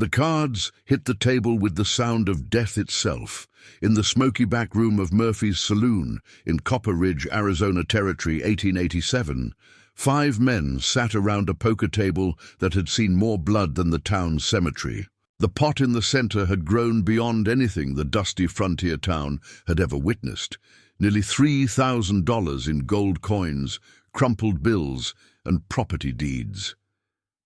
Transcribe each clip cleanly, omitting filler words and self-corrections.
The cards hit the table with the sound of death itself. In the smoky back room of Murphy's Saloon in Copper Ridge, Arizona Territory, 1887, 5 men sat around a poker table that had seen more blood than the town's cemetery. The pot in the center had grown beyond anything the dusty frontier town had ever witnessed. Nearly $3,000 in gold coins, crumpled bills, and property deeds.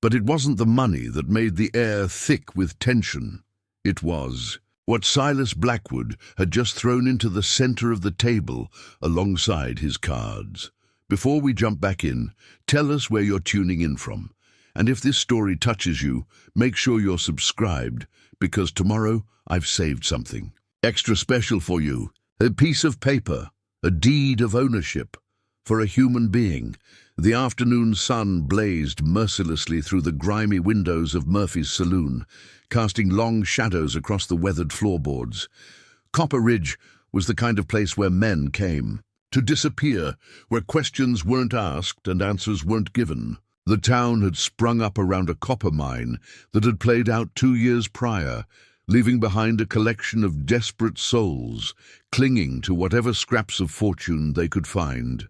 But it wasn't the money that made the air thick with tension. It was what Silas Blackwood had just thrown into the center of the table alongside his cards. Before we jump back in, tell us where you're tuning in from. And if this story touches you, make sure you're subscribed, because tomorrow I've saved something extra special for you. A piece of paper, a deed of ownership, for a human being. The afternoon sun blazed mercilessly through the grimy windows of Murphy's Saloon, casting long shadows across the weathered floorboards. Copper Ridge was the kind of place where men came to disappear, where questions weren't asked and answers weren't given. The town had sprung up around a copper mine that had played out 2 years prior, leaving behind a collection of desperate souls, clinging to whatever scraps of fortune they could find.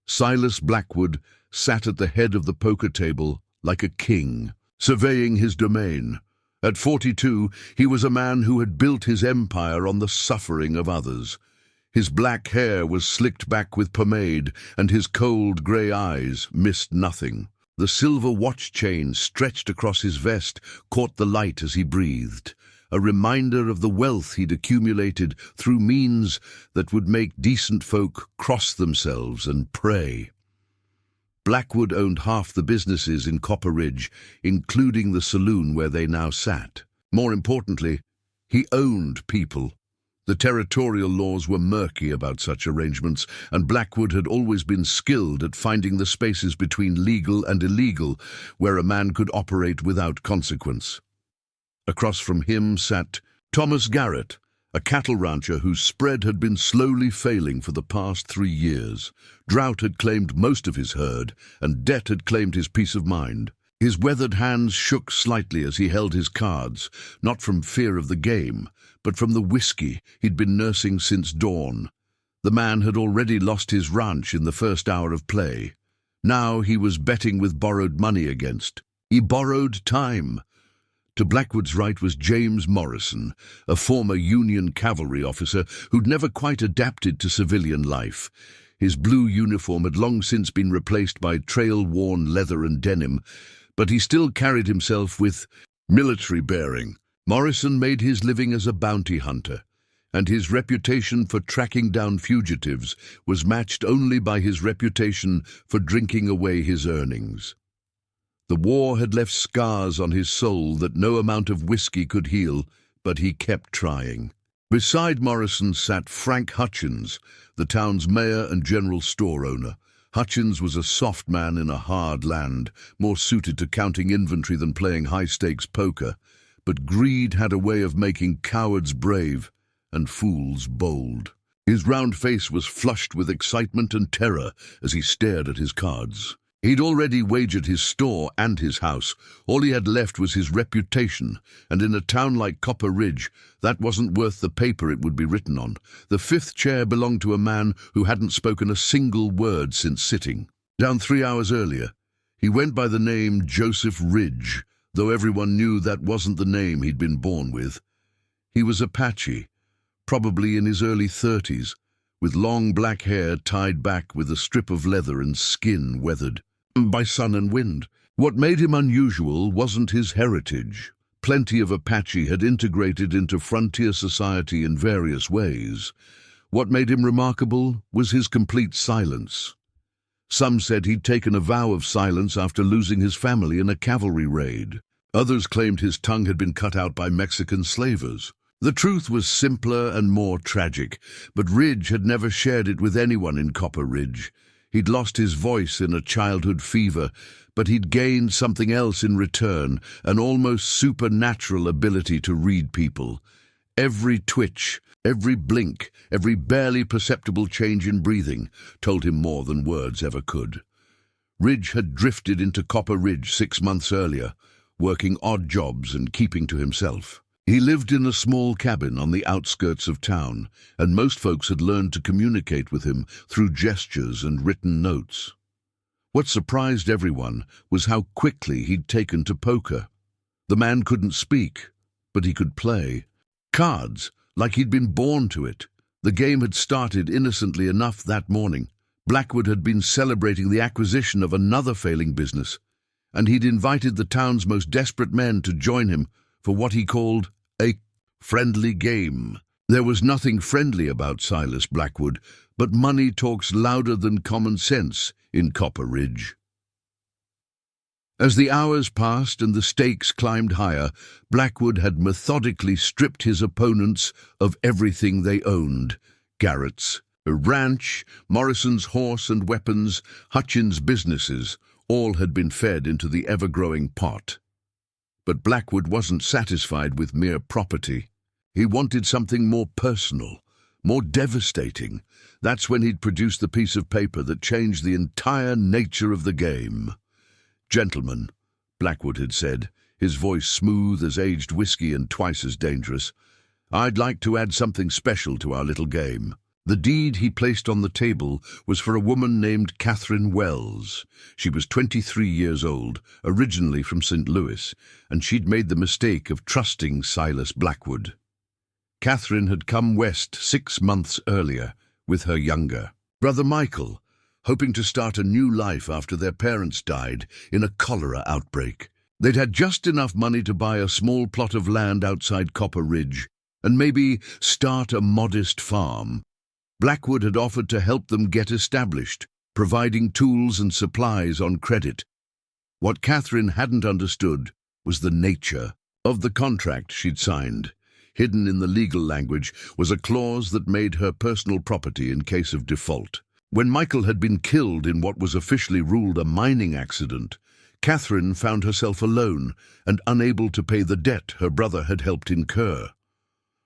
Silas Blackwood sat at the head of the poker table like a king, surveying his domain. At 42, he was a man who had built his empire on the suffering of others. His black hair was slicked back with pomade, and his cold grey eyes missed nothing. The silver watch chain stretched across his vest caught the light as he breathed, a reminder of the wealth he'd accumulated through means that would make decent folk cross themselves and pray. Blackwood owned half the businesses in Copper Ridge, including the saloon where they now sat. More importantly, he owned people. The territorial laws were murky about such arrangements, and Blackwood had always been skilled at finding the spaces between legal and illegal where a man could operate without consequence. Across from him sat Thomas Garrett, a cattle rancher whose spread had been slowly failing for the past 3 years. Drought had claimed most of his herd, and debt had claimed his peace of mind. His weathered hands shook slightly as he held his cards, not from fear of the game, but from the whiskey he'd been nursing since dawn. The man had already lost his ranch in the first hour of play. Now he was betting with borrowed money against. He borrowed time. To Blackwood's right was James Morrison, a former Union cavalry officer who'd never quite adapted to civilian life. His blue uniform had long since been replaced by trail-worn leather and denim, but he still carried himself with military bearing. Morrison made his living as a bounty hunter, and his reputation for tracking down fugitives was matched only by his reputation for drinking away his earnings. The war had left scars on his soul that no amount of whiskey could heal, but he kept trying. Beside Morrison sat Frank Hutchins, the town's mayor and general store owner. Hutchins was a soft man in a hard land, more suited to counting inventory than playing high-stakes poker. But greed had a way of making cowards brave and fools bold. His round face was flushed with excitement and terror as he stared at his cards. He'd already wagered his store and his house. All he had left was his reputation, and in a town like Copper Ridge, that wasn't worth the paper it would be written on. The 5th chair belonged to a man who hadn't spoken a single word since sitting. Down 3 hours earlier, he went by the name Joseph Ridge, though everyone knew that wasn't the name he'd been born with. He was Apache, probably in his early 30s, with long black hair tied back with a strip of leather and skin weathered by sun and wind. What made him unusual wasn't his heritage. Plenty of Apache had integrated into frontier society in various ways. What made him remarkable was his complete silence. Some said he'd taken a vow of silence after losing his family in a cavalry raid. Others claimed his tongue had been cut out by Mexican slavers. The truth was simpler and more tragic, but Ridge had never shared it with anyone in Copper Ridge. He'd lost his voice in a childhood fever, but he'd gained something else in return, an almost supernatural ability to read people. Every twitch, every blink, every barely perceptible change in breathing told him more than words ever could. Ridge had drifted into Copper Ridge 6 months earlier, working odd jobs and keeping to himself. He lived in a small cabin on the outskirts of town, and most folks had learned to communicate with him through gestures and written notes. What surprised everyone was how quickly he'd taken to poker. The man couldn't speak, but he could play. Cards, like he'd been born to it. The game had started innocently enough that morning. Blackwood had been celebrating the acquisition of another failing business, and he'd invited the town's most desperate men to join him for what he called a friendly game. There was nothing friendly about Silas Blackwood, but money talks louder than common sense in Copper Ridge. As the hours passed and the stakes climbed higher, Blackwood had methodically stripped his opponents of everything they owned. Garrett's a ranch, Morrison's horse and weapons, Hutchins' businesses, all had been fed into the ever-growing pot. But Blackwood wasn't satisfied with mere property. He wanted something more personal, more devastating. That's when he'd produced the piece of paper that changed the entire nature of the game. "Gentlemen," Blackwood had said, his voice smooth as aged whiskey and twice as dangerous, "I'd like to add something special to our little game." The deed he placed on the table was for a woman named Catherine Wells. She was 23 years old, originally from St. Louis, and she'd made the mistake of trusting Silas Blackwood. Catherine had come west 6 months earlier with her younger brother Michael, hoping to start a new life after their parents died in a cholera outbreak. They'd had just enough money to buy a small plot of land outside Copper Ridge and maybe start a modest farm. Blackwood had offered to help them get established, providing tools and supplies on credit. What Catherine hadn't understood was the nature of the contract she'd signed. Hidden in the legal language was a clause that made her personal property in case of default. When Michael had been killed in what was officially ruled a mining accident, Catherine found herself alone and unable to pay the debt her brother had helped incur.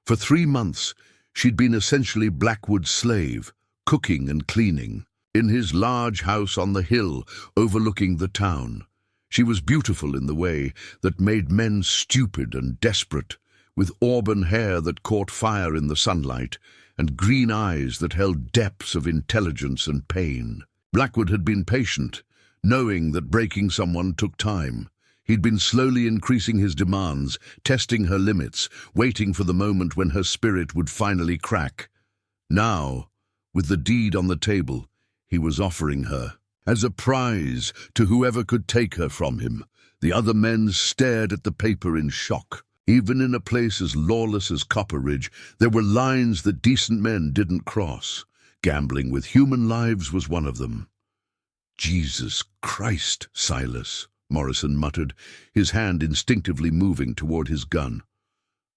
For 3 months, she'd been essentially Blackwood's slave, cooking and cleaning, in his large house on the hill overlooking the town. She was beautiful in the way that made men stupid and desperate, with auburn hair that caught fire in the sunlight and green eyes that held depths of intelligence and pain. Blackwood had been patient, knowing that breaking someone took time. He'd been slowly increasing his demands, testing her limits, waiting for the moment when her spirit would finally crack. Now, with the deed on the table, he was offering her as a prize to whoever could take her from him. The other men stared at the paper in shock. Even in a place as lawless as Copper Ridge, there were lines that decent men didn't cross. Gambling with human lives was one of them. "Jesus Christ, Silas," Morrison muttered, his hand instinctively moving toward his gun.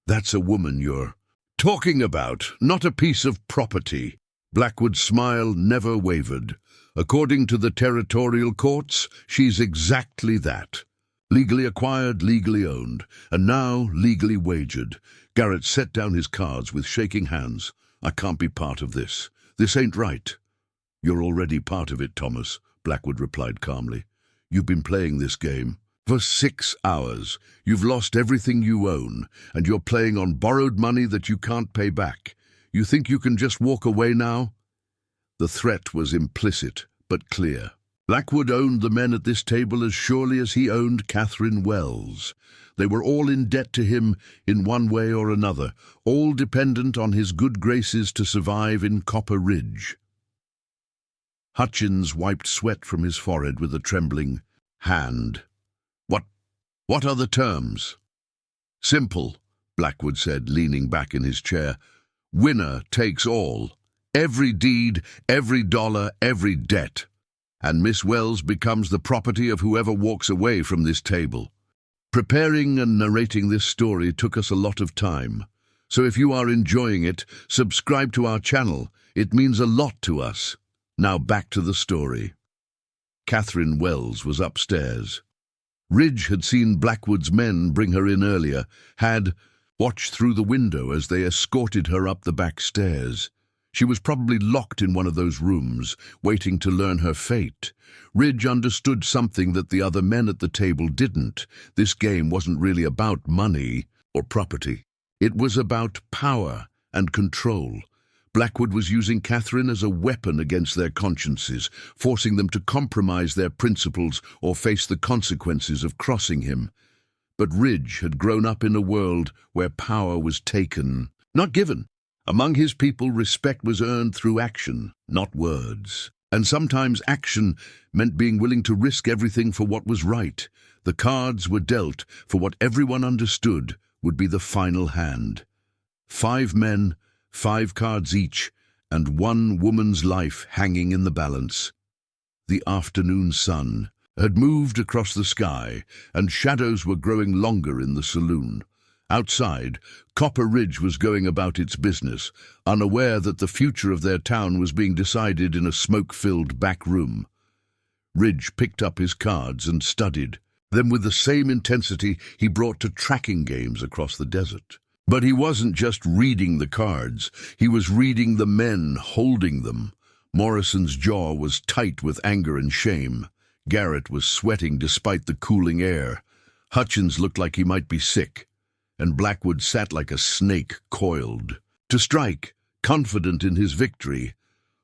"That's a woman you're talking about, not a piece of property." Blackwood's smile never wavered. "According to the territorial courts, she's exactly that. Legally acquired, legally owned, and now legally wagered." Garrett set down his cards with shaking hands. "I can't be part of this. This ain't right." "You're already part of it, Thomas," Blackwood replied calmly. "You've been playing this game for 6 hours. You've lost everything you own, and you're playing on borrowed money that you can't pay back. You think you can just walk away now?" The threat was implicit, but clear. Blackwood owned the men at this table as surely as he owned Catherine Wells. They were all in debt to him in one way or another, all dependent on his good graces to survive in Copper Ridge. Hutchins wiped sweat from his forehead with a trembling hand. What are the terms?" "Simple," Blackwood said, leaning back in his chair. "Winner takes all. Every deed, every dollar, every debt. And Miss Wells becomes the property of whoever walks away from this table." Preparing and narrating this story took us a lot of time. So if you are enjoying it, subscribe to our channel. It means a lot to us. Now back to the story. Catherine Wells was upstairs. Ridge had seen Blackwood's men bring her in earlier, had watched through the window as they escorted her up the back stairs. She was probably locked in one of those rooms, waiting to learn her fate. Ridge understood something that the other men at the table didn't. This game wasn't really about money or property. It was about power and control. Blackwood was using Catherine as a weapon against their consciences, forcing them to compromise their principles or face the consequences of crossing him. But Ridge had grown up in a world where power was taken, not given. Among his people, respect was earned through action, not words. And sometimes action meant being willing to risk everything for what was right. The cards were dealt for what everyone understood would be the final hand. 5 men, 5 cards each, and 1 woman's life hanging in the balance. The afternoon sun had moved across the sky, and shadows were growing longer in the saloon. Outside, Copper Ridge was going about its business, unaware that the future of their town was being decided in a smoke-filled back room. Ridge picked up his cards and studied. Then with the same intensity he brought to tracking games across the desert. But he wasn't just reading the cards, he was reading the men holding them. Morrison's jaw was tight with anger and shame. Garrett was sweating despite the cooling air. Hutchins looked like he might be sick, and Blackwood sat like a snake coiled. To strike, confident in his victory.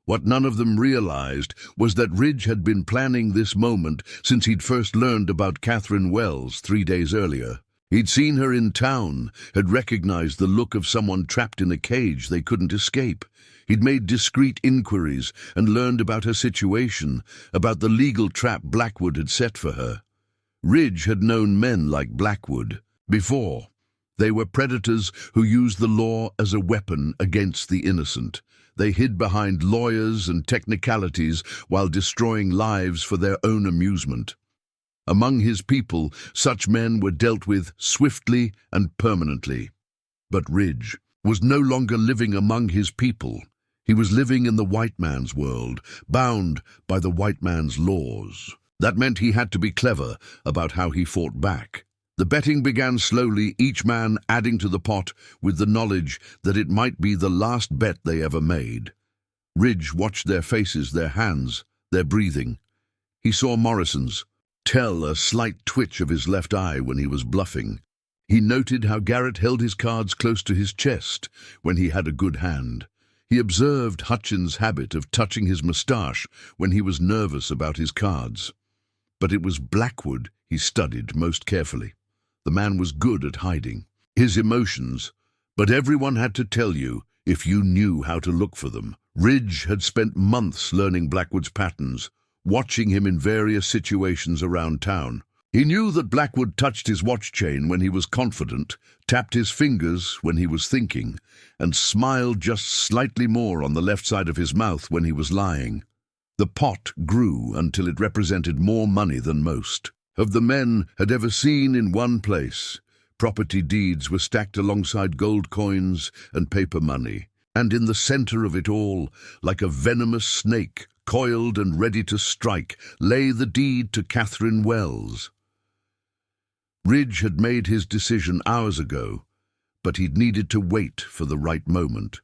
What none of them realized was that Ridge had been planning this moment since he'd first learned about Catherine Wells 3 days earlier. He'd seen her in town, had recognized the look of someone trapped in a cage they couldn't escape. He'd made discreet inquiries and learned about her situation, about the legal trap Blackwood had set for her. Ridge had known men like Blackwood before. They were predators who used the law as a weapon against the innocent. They hid behind lawyers and technicalities while destroying lives for their own amusement. Among his people, such men were dealt with swiftly and permanently. But Ridge was no longer living among his people. He was living in the white man's world, bound by the white man's laws. That meant he had to be clever about how he fought back. The betting began slowly, each man adding to the pot with the knowledge that it might be the last bet they ever made. Ridge watched their faces, their hands, their breathing. He saw Morrison's, tell a slight twitch of his left eye when he was bluffing. He noted how Garrett held his cards close to his chest when he had a good hand. He observed Hutchins' habit of touching his moustache when he was nervous about his cards. But it was Blackwood he studied most carefully. The man was good at hiding his emotions, but everyone had to tell you if you knew how to look for them. Ridge had spent months learning Blackwood's patterns, watching him in various situations around town. He knew that Blackwood touched his watch chain when he was confident, tapped his fingers when he was thinking, and smiled just slightly more on the left side of his mouth when he was lying. The pot grew until it represented more money than most of the men had ever seen in one place. Property deeds were stacked alongside gold coins and paper money, and in the center of it all, like a venomous snake, coiled and ready to strike, lay the deed to Catherine Wells. Ridge had made his decision hours ago, but he'd needed to wait for the right moment.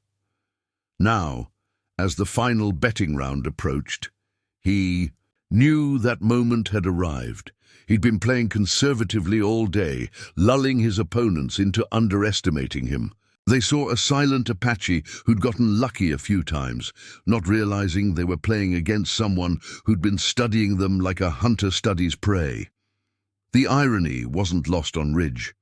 Now, as the final betting round approached, he knew that moment had arrived. He'd been playing conservatively all day, lulling his opponents into underestimating him. They saw a silent Apache who'd gotten lucky a few times, not realizing they were playing against someone who'd been studying them like a hunter studies prey. The irony wasn't lost on Ridge.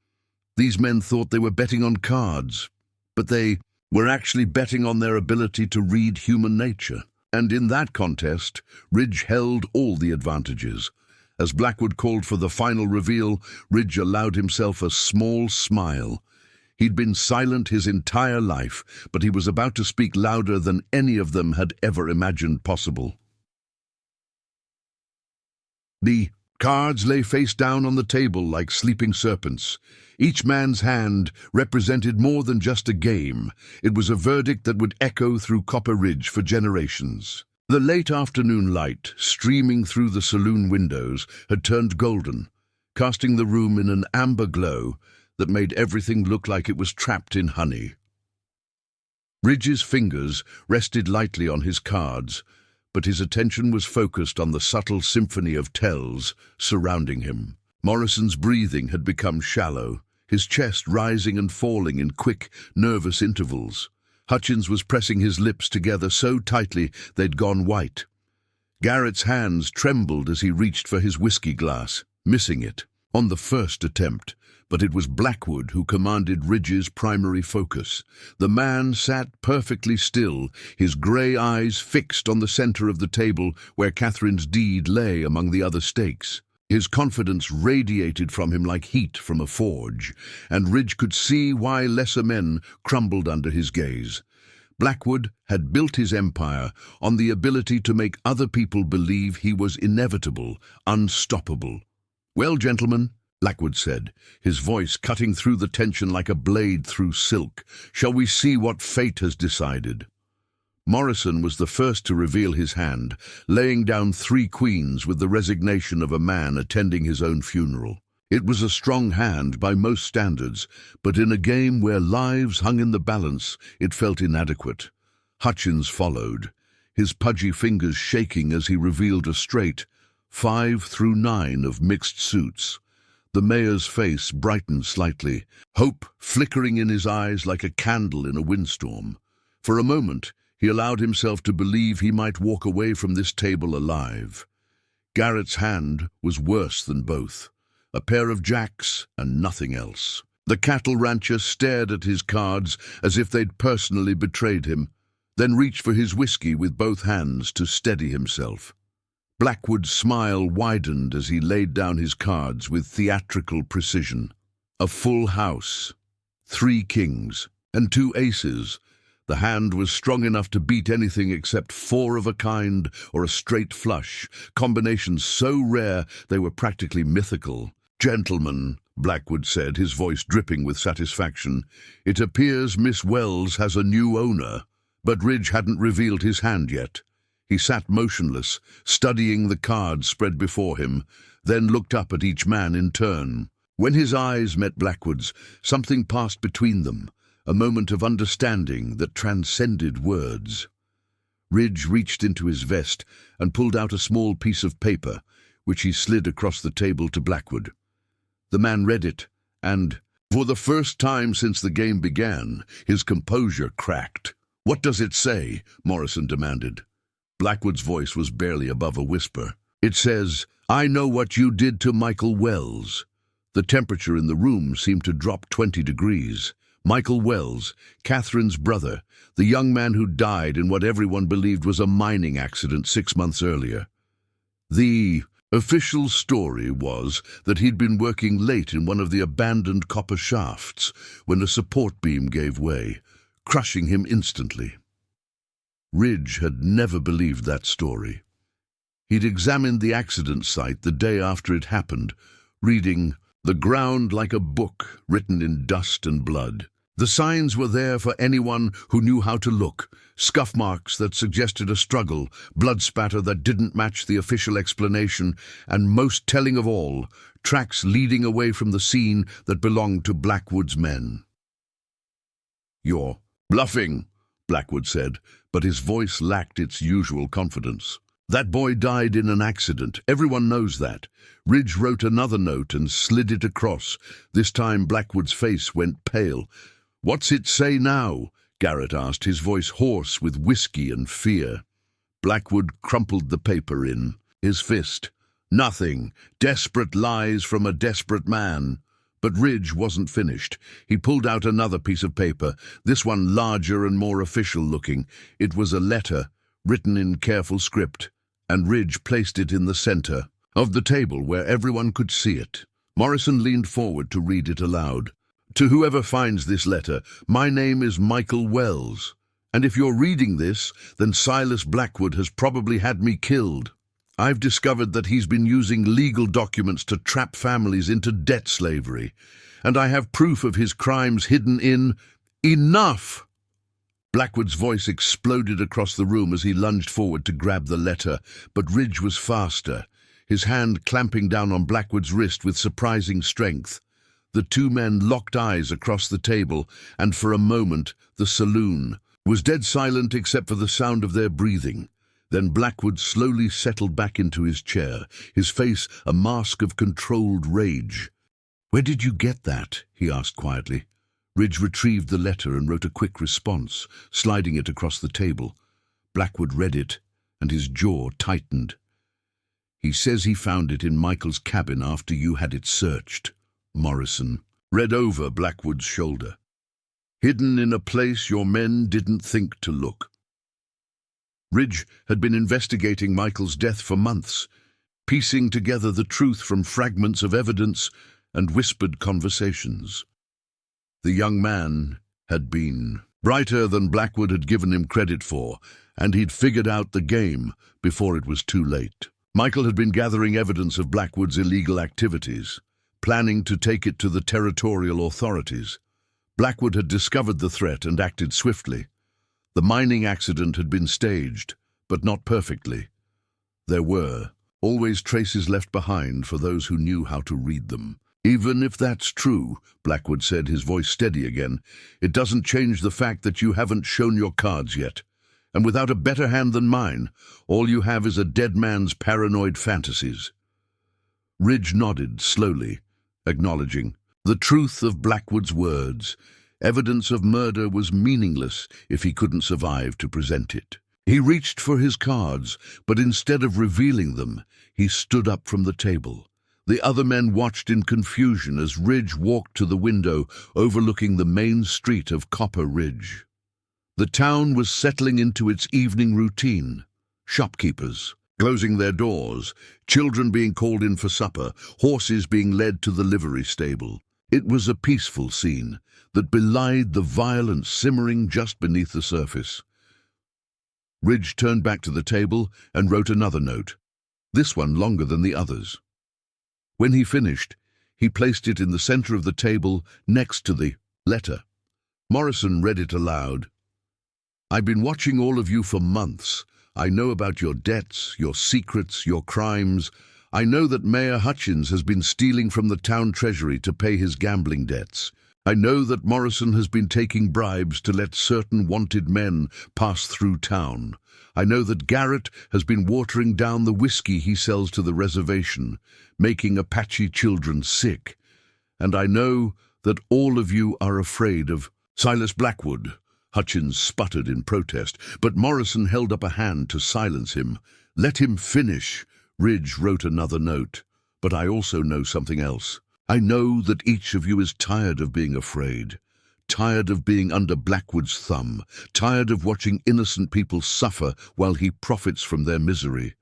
These men thought they were betting on cards, but they were actually betting on their ability to read human nature. And in that contest, Ridge held all the advantages. As Blackwood called for the final reveal, Ridge allowed himself a small smile. He'd been silent his entire life, but he was about to speak louder than any of them had ever imagined possible. The cards lay face down on the table like sleeping serpents. Each man's hand represented more than just a game. It was a verdict that would echo through Copper Ridge for generations. The late afternoon light, streaming through the saloon windows, had turned golden, casting the room in an amber glow that made everything look like it was trapped in honey. Ridge's fingers rested lightly on his cards, but his attention was focused on the subtle symphony of tells surrounding him. Morrison's breathing had become shallow, his chest rising and falling in quick, nervous intervals. Hutchins was pressing his lips together so tightly they'd gone white. Garrett's hands trembled as he reached for his whiskey glass, missing it on the first attempt. But it was Blackwood who commanded Ridge's primary focus. The man sat perfectly still, his grey eyes fixed on the centre of the table where Catherine's deed lay among the other stakes. His confidence radiated from him like heat from a forge, and Ridge could see why lesser men crumbled under his gaze. Blackwood had built his empire on the ability to make other people believe he was inevitable, unstoppable. "Well, gentlemen," Blackwood said, his voice cutting through the tension like a blade through silk, "shall we see what fate has decided?" Morrison was the first to reveal his hand, laying down 3 queens with the resignation of a man attending his own funeral. It was a strong hand by most standards, but in a game where lives hung in the balance, it felt inadequate. Hutchins followed, his pudgy fingers shaking as he revealed a straight 5 through 9 of mixed suits. The mayor's face brightened slightly, hope flickering in his eyes like a candle in a windstorm. For a moment, he allowed himself to believe he might walk away from this table alive. Garrett's hand was worse than both. A pair of jacks and nothing else. The cattle rancher stared at his cards as if they'd personally betrayed him, then reached for his whiskey with both hands to steady himself. Blackwood's smile widened as he laid down his cards with theatrical precision. A full house, 3 kings, and 2 aces. The hand was strong enough to beat anything except 4 of a kind or a straight flush, combinations so rare they were practically mythical. "Gentlemen," Blackwood said, his voice dripping with satisfaction, "it appears Miss Wells has a new owner." But Ridge hadn't revealed his hand yet. He sat motionless, studying the cards spread before him, then looked up at each man in turn. When his eyes met Blackwood's, something passed between them, a moment of understanding that transcended words. Ridge reached into his vest and pulled out a small piece of paper, which he slid across the table to Blackwood. The man read it, and, for the first time since the game began, his composure cracked. "What does it say?" Morrison demanded. Blackwood's voice was barely above a whisper. "It says, 'I know what you did to Michael Wells.'" The temperature in the room seemed to drop 20 degrees. Michael Wells, Catherine's brother, the young man who died in what everyone believed was a mining accident 6 months earlier. The official story was that he'd been working late in one of the abandoned copper shafts when a support beam gave way, crushing him instantly. Ridge had never believed that story. He'd examined the accident site the day after it happened, reading "The ground like a book written in dust and blood." The signs were there for anyone who knew how to look. Scuff marks that suggested a struggle, blood spatter that didn't match the official explanation, and most telling of all, tracks leading away from the scene that belonged to Blackwood's men. "You're bluffing," Blackwood said, but his voice lacked its usual confidence. "That boy died in an accident. Everyone knows that." Ridge wrote another note and slid it across. This time Blackwood's face went pale. "What's it say now?" Garrett asked, his voice hoarse with whiskey and fear. Blackwood crumpled the paper in his fist. "Nothing. Desperate lies from a desperate man." But Ridge wasn't finished. He pulled out another piece of paper, this one larger and more official-looking. It was a letter, written in careful script, and Ridge placed it in the center of the table where everyone could see it. Morrison leaned forward to read it aloud. "To whoever finds this letter, my name is Michael Wells, and if you're reading this, then Silas Blackwood has probably had me killed. I've discovered that he's been using legal documents to trap families into debt slavery, and I have proof of his crimes hidden in—" "Enough!" Blackwood's voice exploded across the room as he lunged forward to grab the letter, but Ridge was faster, his hand clamping down on Blackwood's wrist with surprising strength. The 2 men locked eyes across the table, and for a moment the saloon, was dead silent except for the sound of their breathing. Then Blackwood slowly settled back into his chair, his face a mask of controlled rage. "Where did you get that?" he asked quietly. Ridge retrieved the letter and wrote a quick response, sliding it across the table. Blackwood read it, and his jaw tightened. "He says he found it in Michael's cabin after you had it searched," Morrison read over Blackwood's shoulder. "Hidden in a place your men didn't think to look." Ridge had been investigating Michael's death for months, piecing together the truth from fragments of evidence and whispered conversations. The young man had been brighter than Blackwood had given him credit for, and he'd figured out the game before it was too late. Michael had been gathering evidence of Blackwood's illegal activities, planning to take it to the territorial authorities. Blackwood had discovered the threat and acted swiftly. The mining accident had been staged, but not perfectly. There were always traces left behind for those who knew how to read them. "Even if that's true," Blackwood said, his voice steady again, "it doesn't change the fact that you haven't shown your cards yet. And without a better hand than mine, all you have is a dead man's paranoid fantasies." Ridge nodded slowly, acknowledging the truth of Blackwood's words. Evidence of murder was meaningless if he couldn't survive to present it. He reached for his cards, but instead of revealing them, he stood up from the table. The other men watched in confusion as Ridge walked to the window overlooking the main street of Copper Ridge. The town was settling into its evening routine. Shopkeepers closing their doors, children being called in for supper, horses being led to the livery stable. It was a peaceful scene that belied the violence simmering just beneath the surface. Ridge turned back to the table and wrote another note, this one longer than the others. When he finished, he placed it in the center of the table next to the letter. Morrison read it aloud. "I've been watching all of you for months. I know about your debts, your secrets, your crimes. I know that Mayor Hutchins has been stealing from the town treasury to pay his gambling debts. I know that Morrison has been taking bribes to let certain wanted men pass through town. I know that Garrett has been watering down the whiskey he sells to the reservation, making Apache children sick. And I know that all of you are afraid of Silas Blackwood." Hutchins sputtered in protest, but Morrison held up a hand to silence him. "Let him finish." Ridge wrote another note. "But I also know something else. I know that each of you is tired of being afraid, tired of being under Blackwood's thumb, tired of watching innocent people suffer while he profits from their misery."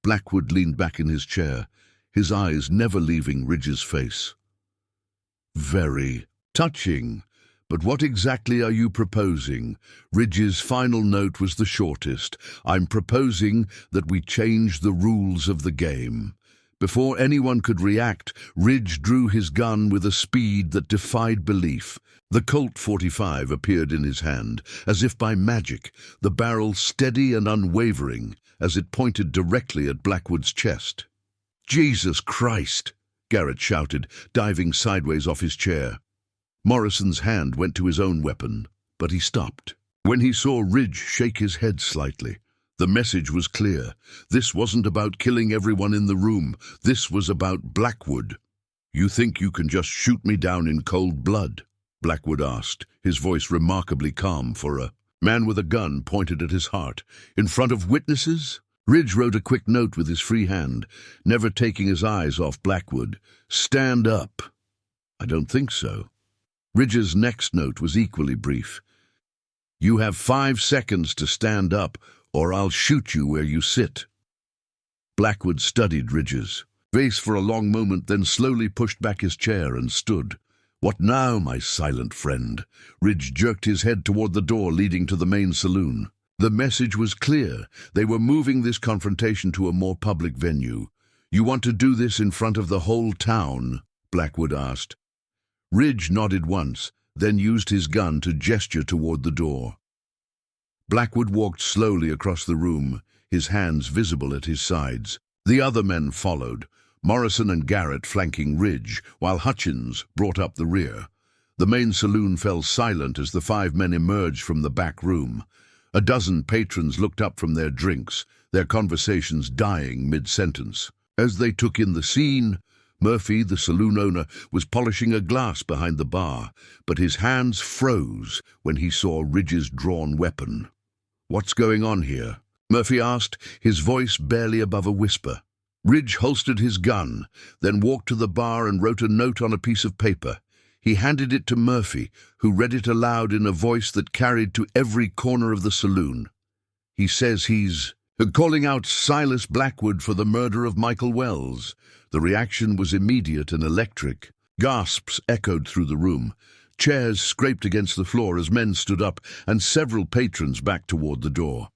Blackwood leaned back in his chair, his eyes never leaving Ridge's face. "Very touching. But what exactly are you proposing?" Ridge's final note was the shortest. "I'm proposing that we change the rules of the game." Before anyone could react, Ridge drew his gun with a speed that defied belief. The Colt .45 appeared in his hand, as if by magic, the barrel steady and unwavering as it pointed directly at Blackwood's chest. "Jesus Christ!" Garrett shouted, diving sideways off his chair. Morrison's hand went to his own weapon, but he stopped. When he saw Ridge shake his head slightly, the message was clear. This wasn't about killing everyone in the room. This was about Blackwood. "You think you can just shoot me down in cold blood?" Blackwood asked, his voice remarkably calm for a man with a gun pointed at his heart. "In front of witnesses?" Ridge wrote a quick note with his free hand, never taking his eyes off Blackwood. "Stand up." "I don't think so." Ridge's next note was equally brief. "You have 5 seconds to stand up, or I'll shoot you where you sit." Blackwood studied Ridge's face for a long moment, then slowly pushed back his chair and stood. "What now, my silent friend?" Ridge jerked his head toward the door leading to the main saloon. The message was clear. They were moving this confrontation to a more public venue. "You want to do this in front of the whole town?" Blackwood asked. Ridge nodded once, then used his gun to gesture toward the door. Blackwood walked slowly across the room, his hands visible at his sides. The other men followed, Morrison and Garrett flanking Ridge, while Hutchins brought up the rear. The main saloon fell silent as the 5 men emerged from the back room. A dozen patrons looked up from their drinks, their conversations dying mid-sentence. As they took in the scene, Murphy, the saloon owner, was polishing a glass behind the bar, but his hands froze when he saw Ridge's drawn weapon. "What's going on here?" Murphy asked, his voice barely above a whisper. Ridge holstered his gun, then walked to the bar and wrote a note on a piece of paper. He handed it to Murphy, who read it aloud in a voice that carried to every corner of the saloon. "He says he's calling out Silas Blackwood for the murder of Michael Wells." The reaction was immediate and electric. Gasps echoed through the room. Chairs scraped against the floor as men stood up, and several patrons backed toward the door.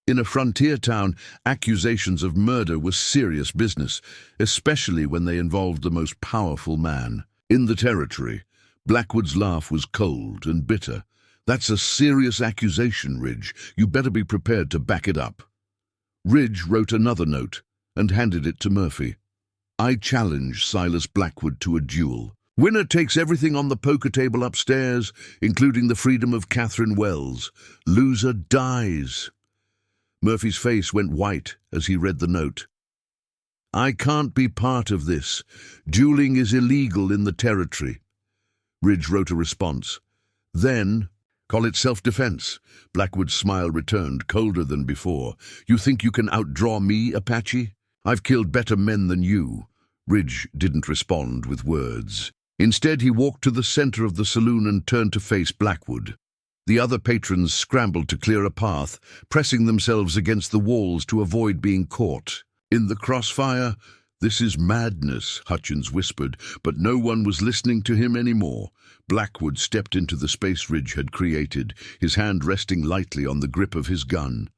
In a frontier town, accusations of murder were serious business, especially when they involved the most powerful man in the territory. Blackwood's laugh was cold and bitter. "That's a serious accusation, Ridge. You better be prepared to back it up." Ridge wrote another note and handed it to Murphy. "I challenge Silas Blackwood to a duel. Winner takes everything on the poker table upstairs, including the freedom of Catherine Wells. Loser dies." Murphy's face went white as he read the note. "I can't be part of this. Dueling is illegal in the territory." Ridge wrote a response. "Then, call it self-defense." Blackwood's smile returned, colder than before. "You think you can outdraw me, Apache? I've killed better men than you." Ridge didn't respond with words. Instead, he walked to the center of the saloon and turned to face Blackwood. The other patrons scrambled to clear a path, pressing themselves against the walls to avoid being caught. "In the crossfire, this is madness," Hutchins whispered, but no one was listening to him anymore. Blackwood stepped into the space Ridge had created, his hand resting lightly on the grip of his gun.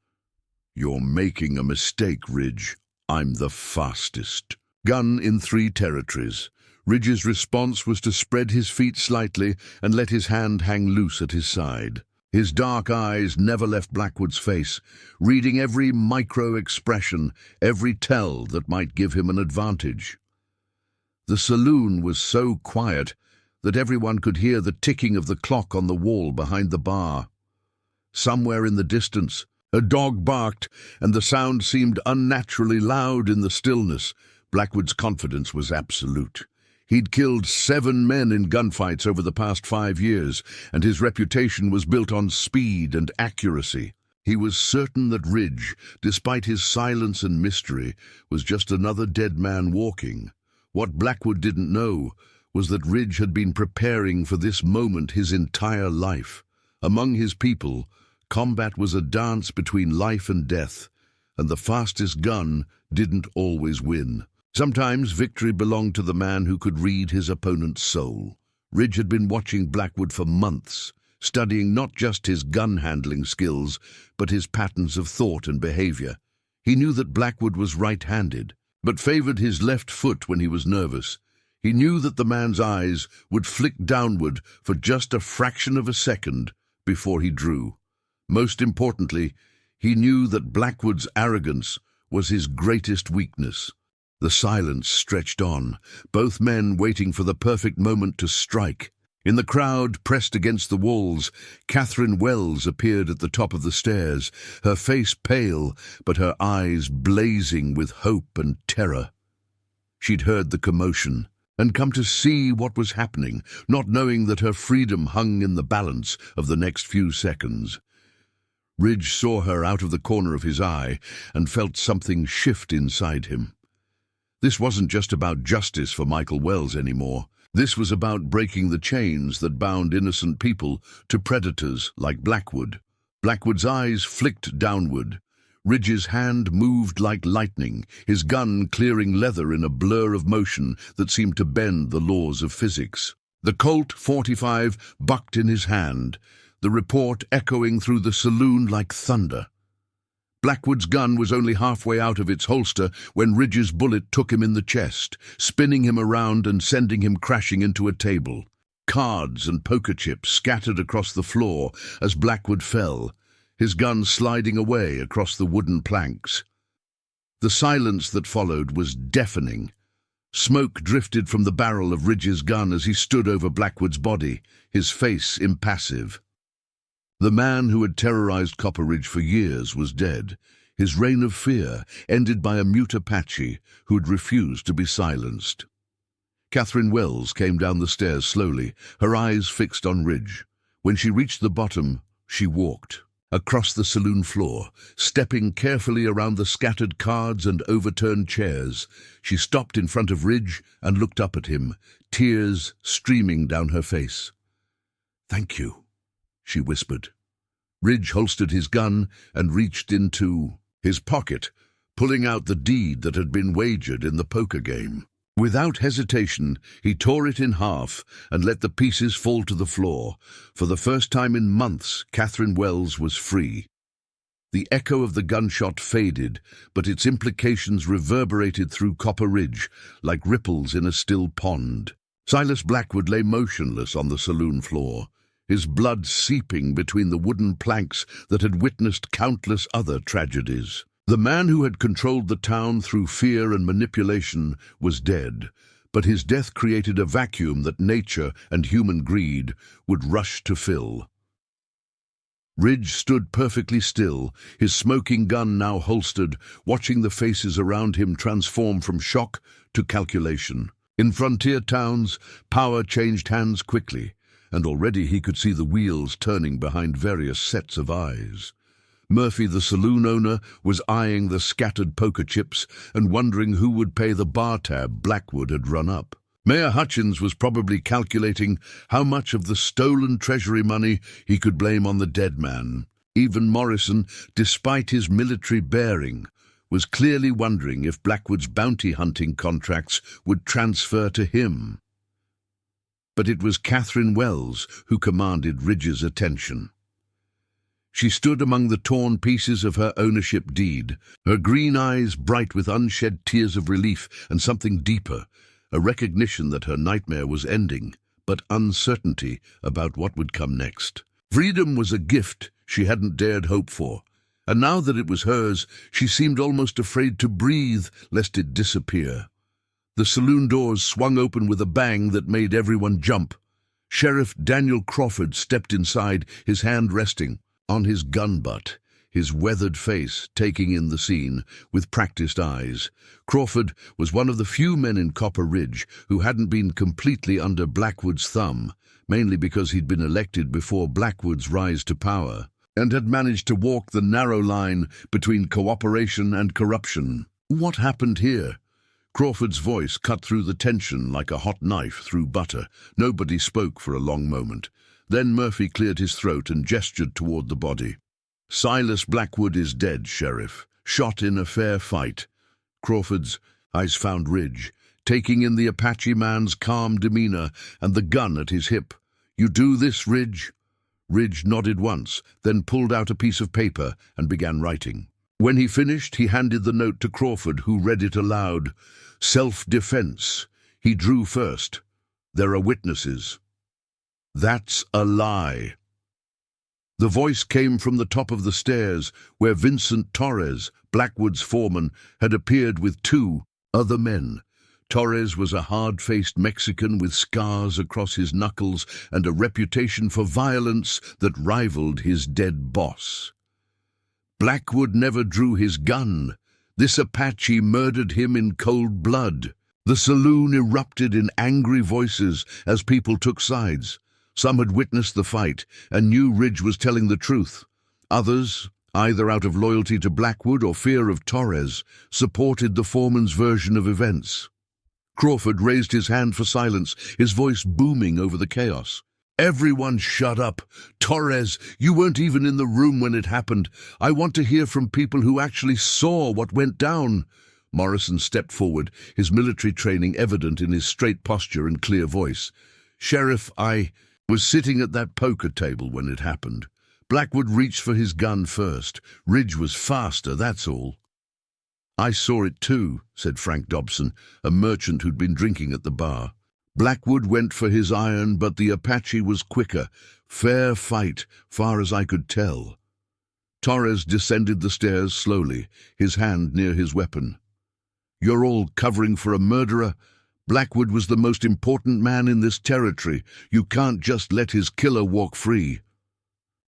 "You're making a mistake, Ridge. I'm the fastest." Gun in 3 territories. Ridge's response was to spread his feet slightly and let his hand hang loose at his side. His dark eyes never left Blackwood's face, reading every micro-expression, every tell that might give him an advantage. The saloon was so quiet that everyone could hear the ticking of the clock on the wall behind the bar. Somewhere in the distance, a dog barked, and the sound seemed unnaturally loud in the stillness. Blackwood's confidence was absolute. He'd killed 7 men in gunfights over the past 5 years, and his reputation was built on speed and accuracy. He was certain that Ridge, despite his silence and mystery, was just another dead man walking. What Blackwood didn't know was that Ridge had been preparing for this moment his entire life. Among his people, combat was a dance between life and death, and the fastest gun didn't always win. Sometimes victory belonged to the man who could read his opponent's soul. Ridge had been watching Blackwood for months, studying not just his gun-handling skills, but his patterns of thought and behavior. He knew that Blackwood was right-handed, but favored his left foot when he was nervous. He knew that the man's eyes would flick downward for just a fraction of a second before he drew. Most importantly, he knew that Blackwood's arrogance was his greatest weakness. The silence stretched on, both men waiting for the perfect moment to strike. In the crowd, pressed against the walls, Catherine Wells appeared at the top of the stairs, her face pale, but her eyes blazing with hope and terror. She'd heard the commotion and come to see what was happening, not knowing that her freedom hung in the balance of the next few seconds. Ridge saw her out of the corner of his eye and felt something shift inside him. This wasn't just about justice for Michael Wells anymore. This was about breaking the chains that bound innocent people to predators like Blackwood. Blackwood's eyes flicked downward. Ridge's hand moved like lightning, his gun clearing leather in a blur of motion that seemed to bend the laws of physics. The Colt .45 bucked in his hand, the report echoing through the saloon like thunder. Blackwood's gun was only halfway out of its holster when Ridge's bullet took him in the chest, spinning him around and sending him crashing into a table. Cards and poker chips scattered across the floor as Blackwood fell, his gun sliding away across the wooden planks. The silence that followed was deafening. Smoke drifted from the barrel of Ridge's gun as he stood over Blackwood's body, his face impassive. The man who had terrorized Copper Ridge for years was dead, his reign of fear ended by a mute Apache who had refused to be silenced. Catherine Wells came down the stairs slowly, her eyes fixed on Ridge. When she reached the bottom, she walked across the saloon floor, stepping carefully around the scattered cards and overturned chairs. She stopped in front of Ridge and looked up at him, tears streaming down her face. "Thank you," she whispered. Ridge holstered his gun and reached into his pocket, pulling out the deed that had been wagered in the poker game. Without hesitation, he tore it in half and let the pieces fall to the floor. For the first time in months, Catherine Wells was free. The echo of the gunshot faded, but its implications reverberated through Copper Ridge like ripples in a still pond. Silas Blackwood lay motionless on the saloon floor, his blood seeping between the wooden planks that had witnessed countless other tragedies. The man who had controlled the town through fear and manipulation was dead, but his death created a vacuum that nature and human greed would rush to fill. Ridge stood perfectly still, his smoking gun now holstered, watching the faces around him transform from shock to calculation. In frontier towns, power changed hands quickly, and already he could see the wheels turning behind various sets of eyes. Murphy, the saloon owner, was eyeing the scattered poker chips and wondering who would pay the bar tab Blackwood had run up. Mayor Hutchins was probably calculating how much of the stolen treasury money he could blame on the dead man. Even Morrison, despite his military bearing, was clearly wondering if Blackwood's bounty hunting contracts would transfer to him. But it was Catherine Wells who commanded Ridge's attention. She stood among the torn pieces of her ownership deed, her green eyes bright with unshed tears of relief and something deeper, a recognition that her nightmare was ending, but uncertainty about what would come next. Freedom was a gift she hadn't dared hope for, and now that it was hers, she seemed almost afraid to breathe lest it disappear. The saloon doors swung open with a bang that made everyone jump. Sheriff Daniel Crawford stepped inside, his hand resting on his gun butt, his weathered face taking in the scene with practiced eyes. Crawford was one of the few men in Copper Ridge who hadn't been completely under Blackwood's thumb, mainly because he'd been elected before Blackwood's rise to power, and had managed to walk the narrow line between cooperation and corruption. What happened here? Crawford's voice cut through the tension like a hot knife through butter. Nobody spoke for a long moment. Then Murphy cleared his throat and gestured toward the body. "Silas Blackwood is dead, Sheriff. Shot in a fair fight." Crawford's eyes found Ridge, taking in the Apache man's calm demeanor and the gun at his hip. "You do this, Ridge?" Ridge nodded once, then pulled out a piece of paper and began writing. When he finished, he handed the note to Crawford, who read it aloud. "Self-defense." He drew first. "There are witnesses." "That's a lie." The voice came from the top of the stairs, where Vincent Torres, Blackwood's foreman, had appeared with two other men. Torres was a hard-faced Mexican with scars across his knuckles and a reputation for violence that rivaled his dead boss. Blackwood never drew his gun. This Apache murdered him in cold blood. The saloon erupted in angry voices as people took sides. Some had witnessed the fight and knew Ridge was telling the truth. Others, either out of loyalty to Blackwood or fear of Torres, supported the foreman's version of events. Crawford raised his hand for silence, his voice booming over the chaos. "Everyone shut up. Torres, you weren't even in the room when it happened. I want to hear from people who actually saw what went down." Morrison stepped forward, his military training evident in his straight posture and clear voice. "Sheriff, I was sitting at that poker table when it happened. Blackwood reached for his gun first. Ridge was faster, that's all." "I saw it too," said Frank Dobson, a merchant who'd been drinking at the bar. "Blackwood went for his iron, but the Apache was quicker. Fair fight, far as I could tell." Torres descended the stairs slowly, his hand near his weapon. "You're all covering for a murderer. Blackwood was the most important man in this territory. You can't just let his killer walk free.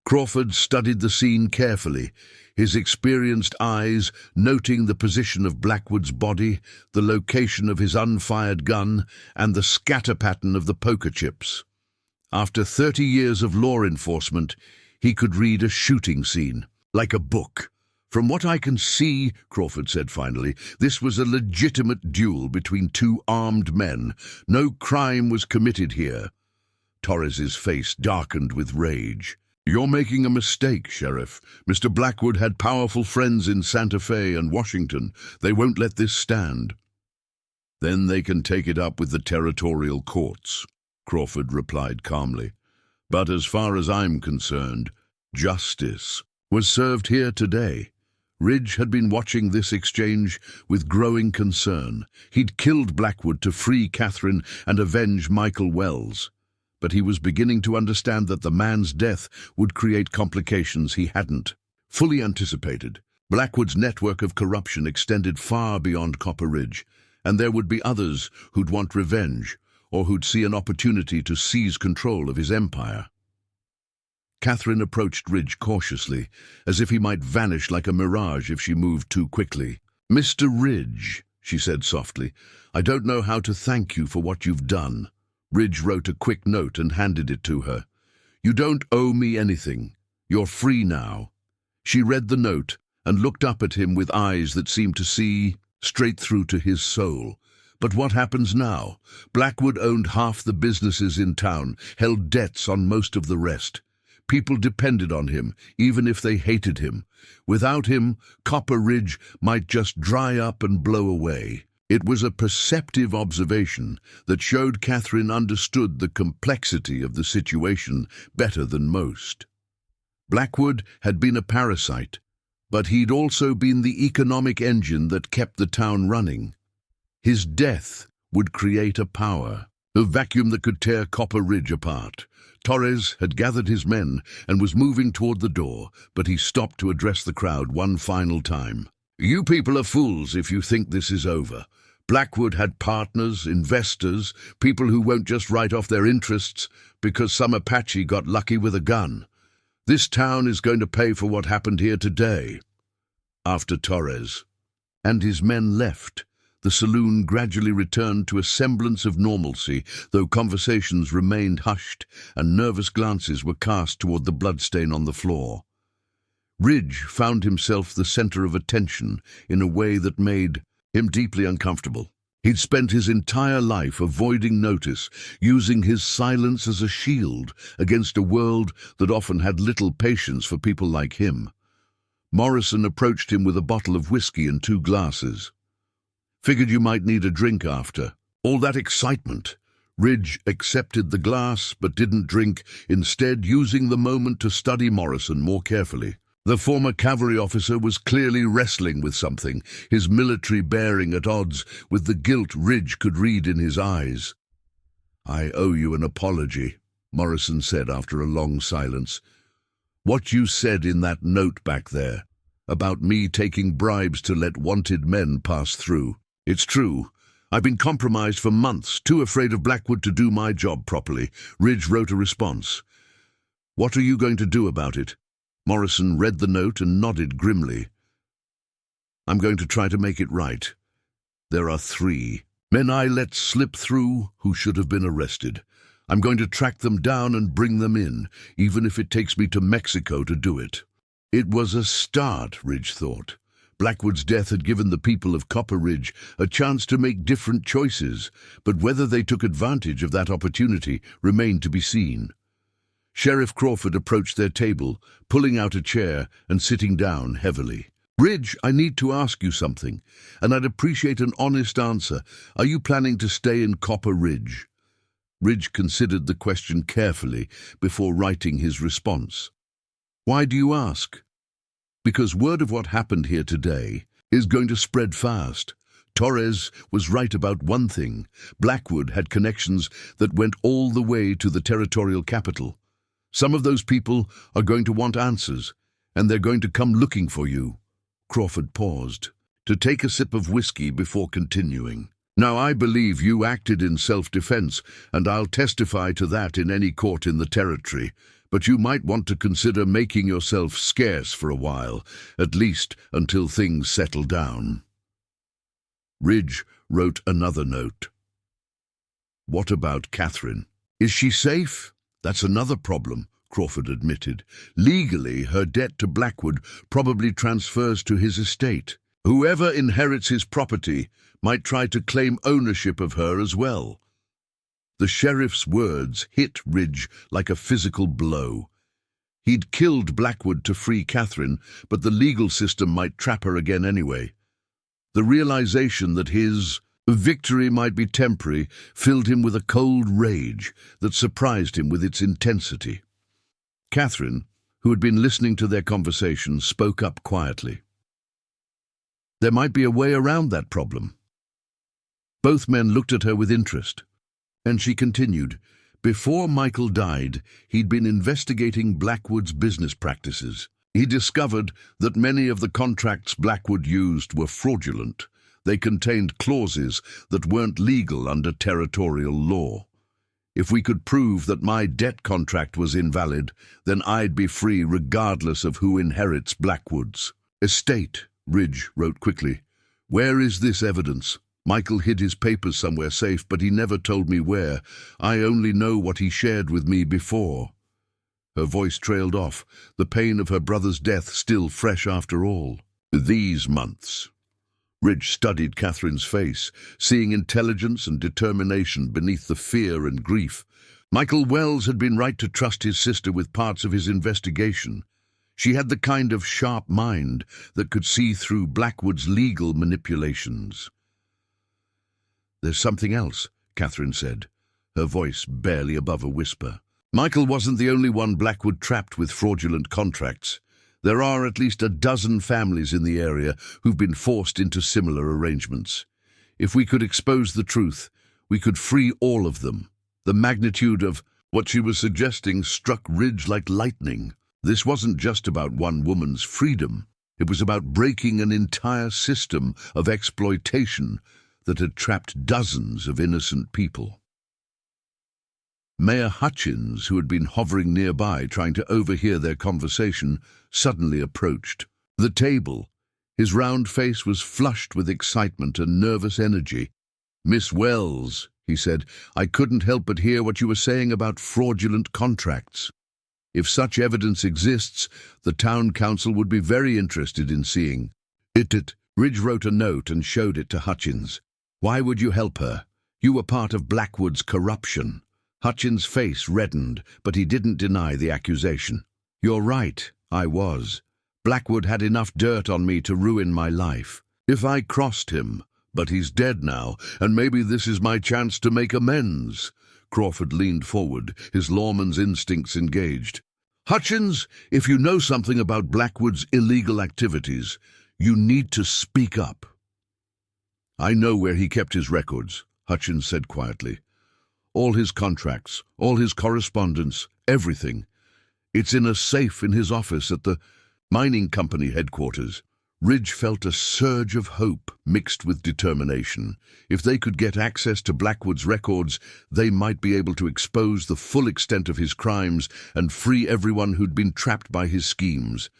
Crawford studied the scene carefully, his experienced eyes noting the position of Blackwood's body, the location of his unfired gun, and the scatter pattern of the poker chips. After 30 years of law enforcement, he could read a shooting scene, like a book. From what I can see, Crawford said finally, this was a legitimate duel between two armed men. No crime was committed here. Torres's face darkened with rage. You're making a mistake, Sheriff. Mr. Blackwood had powerful friends in Santa Fe and Washington. They won't let this stand. Then they can take it up with the territorial courts, Crawford replied calmly. But as far as I'm concerned, justice was served here today. Ridge had been watching this exchange with growing concern. He'd killed Blackwood to free Catherine and avenge Michael Wells. But he was beginning to understand that the man's death would create complications he hadn't fully anticipated. Blackwood's network of corruption extended far beyond Copper Ridge, and there would be others who'd want revenge, or who'd see an opportunity to seize control of his empire. Catherine approached Ridge cautiously, as if he might vanish like a mirage if she moved too quickly. "Mr. Ridge," she said softly, "I don't know how to thank you for what you've done." Ridge wrote a quick note and handed it to her. "You don't owe me anything. You're free now." She read the note and looked up at him with eyes that seemed to see straight through to his soul. But what happens now? Blackwood owned half the businesses in town, held debts on most of the rest. People depended on him, even if they hated him. Without him, Copper Ridge might just dry up and blow away. It was a perceptive observation that showed Catherine understood the complexity of the situation better than most. Blackwood had been a parasite, but he'd also been the economic engine that kept the town running. His death would create a power, a vacuum that could tear Copper Ridge apart. Torres had gathered his men and was moving toward the door, but he stopped to address the crowd one final time. "You people are fools if you think this is over. Blackwood had partners, investors, people who won't just write off their interests because some Apache got lucky with a gun. This town is going to pay for what happened here today." After Torres and his men left, the saloon gradually returned to a semblance of normalcy, though conversations remained hushed and nervous glances were cast toward the bloodstain on the floor. Ridge found himself the center of attention in a way that made him deeply uncomfortable. He'd spent his entire life avoiding notice, using his silence as a shield against a world that often had little patience for people like him. Morrison approached him with a bottle of whiskey and 2 glasses. "Figured you might need a drink after all that excitement." Ridge accepted the glass but didn't drink, instead using the moment to study Morrison more carefully. The former cavalry officer was clearly wrestling with something, his military bearing at odds with the guilt Ridge could read in his eyes. "I owe you an apology," Morrison said after a long silence. "What you said in that note back there, about me taking bribes to let wanted men pass through. It's true. I've been compromised for months, too afraid of Blackwood to do my job properly." Ridge wrote a response. "What are you going to do about it?" Morrison read the note and nodded grimly. "I'm going to try to make it right. There are 3 men I let slip through who should have been arrested. I'm going to track them down and bring them in, even if it takes me to Mexico to do it." It was a start, Ridge thought. Blackwood's death had given the people of Copper Ridge a chance to make different choices, but whether they took advantage of that opportunity remained to be seen. Sheriff Crawford approached their table, pulling out a chair and sitting down heavily. "Ridge, I need to ask you something, and I'd appreciate an honest answer. Are you planning to stay in Copper Ridge?" Ridge considered the question carefully before writing his response. "Why do you ask?" "Because word of what happened here today is going to spread fast. Torres was right about one thing. Blackwood had connections that went all the way to the territorial capital. Some of those people are going to want answers, and they're going to come looking for you." Crawford paused to take a sip of whiskey before continuing. Now I believe you acted in self-defense, and I'll testify to that in any court in the territory. But you might want to consider making yourself scarce for a while, at least until things settle down." Ridge wrote another note. "What about Catherine? Is she safe?" "That's another problem," Crawford admitted. "Legally, her debt to Blackwood probably transfers to his estate. Whoever inherits his property might try to claim ownership of her as well." The sheriff's words hit Ridge like a physical blow. He'd killed Blackwood to free Catherine, but the legal system might trap her again anyway. The realization that his victory might be temporary filled him with a cold rage that surprised him with its intensity. Catherine, who had been listening to their conversation, spoke up quietly. There might be a way around that problem. Both men looked at her with interest, and she continued, "Before Michael died, he'd been investigating Blackwood's business practices. He discovered that many of the contracts Blackwood used were fraudulent. They contained clauses that weren't legal under territorial law. If we could prove that my debt contract was invalid, then I'd be free regardless of who inherits Blackwood's estate." Ridge wrote quickly. "Where is this evidence? Michael hid his papers somewhere safe, but he never told me where. I only know what he shared with me before." Her voice trailed off, the pain of her brother's death still fresh after all. "These months." Ridge studied Catherine's face, seeing intelligence and determination beneath the fear and grief. Michael Wells had been right to trust his sister with parts of his investigation. She had the kind of sharp mind that could see through Blackwood's legal manipulations. "There's something else," Catherine said, her voice barely above a whisper. "Michael wasn't the only one Blackwood trapped with fraudulent contracts. There are at least a dozen families in the area who've been forced into similar arrangements. If we could expose the truth, we could free all of them." The magnitude of what she was suggesting struck Ridge like lightning. This wasn't just about one woman's freedom. It was about breaking an entire system of exploitation that had trapped dozens of innocent people. Mayor Hutchins, who had been hovering nearby trying to overhear their conversation, suddenly approached. The table, his round face was flushed with excitement and nervous energy. "Miss Wells," he said, "I couldn't help but hear what you were saying about fraudulent contracts. If such evidence exists, the town council would be very interested in seeing it." Ridge wrote a note and showed it to Hutchins. "Why would you help her? You were part of Blackwood's corruption." Hutchins' face reddened, but he didn't deny the accusation. "You're right, I was. Blackwood had enough dirt on me to ruin my life. If I crossed him, but he's dead now, and maybe this is my chance to make amends." Crawford leaned forward, his lawman's instincts engaged. "Hutchins, if you know something about Blackwood's illegal activities, you need to speak up." "I know where he kept his records," Hutchins said quietly. "All his contracts, all his correspondence, everything. It's in a safe in his office at the mining company headquarters." Ridge felt a surge of hope mixed with determination. If they could get access to Blackwood's records, they might be able to expose the full extent of his crimes and free everyone who'd been trapped by his schemes.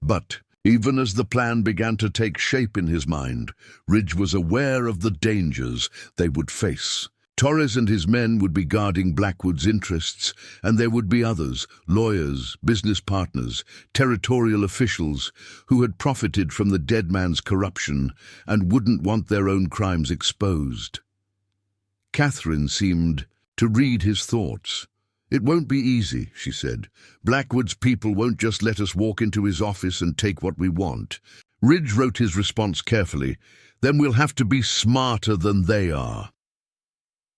But even as the plan began to take shape in his mind, Ridge was aware of the dangers they would face. Torres and his men would be guarding Blackwood's interests, and there would be others, lawyers, business partners, territorial officials, who had profited from the dead man's corruption and wouldn't want their own crimes exposed. Catherine seemed to read his thoughts. "It won't be easy," she said. "Blackwood's people won't just let us walk into his office and take what we want." Ridge wrote his response carefully. "Then we'll have to be smarter than they are."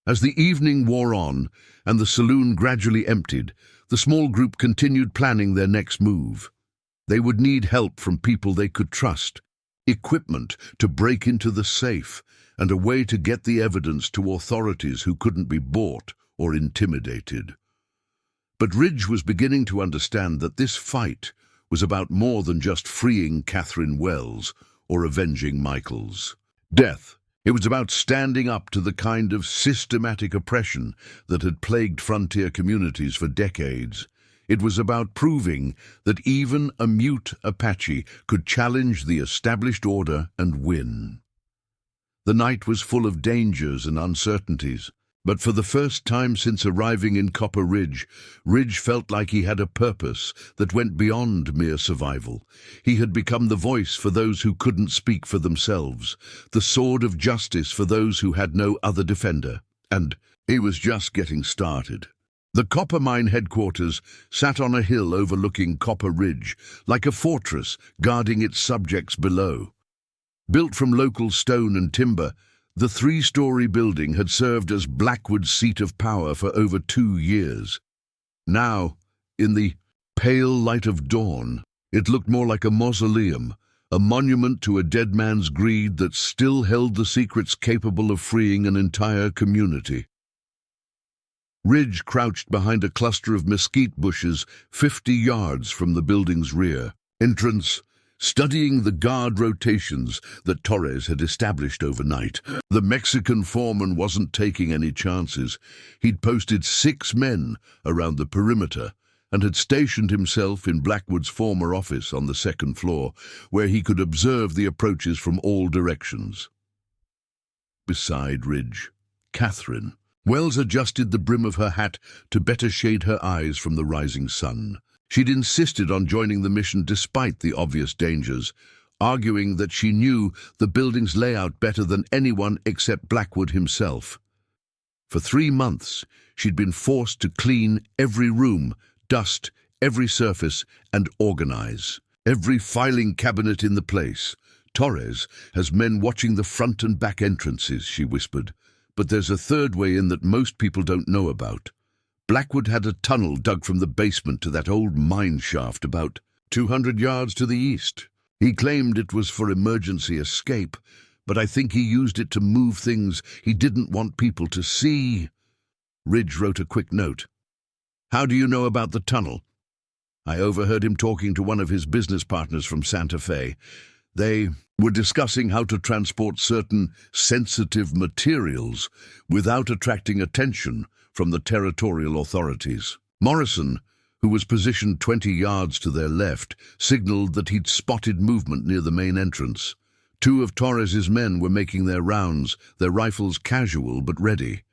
As the evening wore on and the saloon gradually emptied, the small group continued planning their next move. They would need help from people they could trust, equipment to break into the safe, and a way to get the evidence to authorities who couldn't be bought or intimidated. But Ridge was beginning to understand that this fight was about more than just freeing Catherine Wells or avenging Michael's death. It was about standing up to the kind of systematic oppression that had plagued frontier communities for decades. It was about proving that even a mute Apache could challenge the established order and win. The night was full of dangers and uncertainties, but for the first time since arriving in Copper Ridge, Ridge felt like he had a purpose that went beyond mere survival. He had become the voice for those who couldn't speak for themselves, the sword of justice for those who had no other defender. And he was just getting started. The copper mine headquarters sat on a hill overlooking Copper Ridge, like a fortress guarding its subjects below. Built from local stone and timber, the three-story building had served as Blackwood's seat of power for over 2 years. Now, in the pale light of dawn, it looked more like a mausoleum, a monument to a dead man's greed that still held the secrets capable of freeing an entire community. Ridge crouched behind a cluster of mesquite bushes 50 yards from the building's rear entrance, studying the guard rotations that Torres had established overnight. The Mexican foreman wasn't taking any chances. He'd posted 6 men around the perimeter and had stationed himself in Blackwood's former office on the 2nd floor, where he could observe the approaches from all directions. Beside Ridge, Catherine. Wells adjusted the brim of her hat to better shade her eyes from the rising sun. She'd insisted on joining the mission despite the obvious dangers, arguing that she knew the building's layout better than anyone except Blackwood himself. For 3 months, she'd been forced to clean every room, dust every surface, and organize every filing cabinet in the place. Torres has men watching the front and back entrances, she whispered, but there's a third way in that most people don't know about. Blackwood had a tunnel dug from the basement to that old mine shaft about 200 yards to the east. He claimed it was for emergency escape, but I think he used it to move things he didn't want people to see. Ridge wrote a quick note. How do you know about the tunnel? I overheard him talking to one of his business partners from Santa Fe. They were discussing how to transport certain sensitive materials without attracting attention from the territorial authorities. Morrison, who was positioned 20 yards to their left, signaled that he'd spotted movement near the main entrance. 2 of Torres's men were making their rounds, their rifles casual but ready.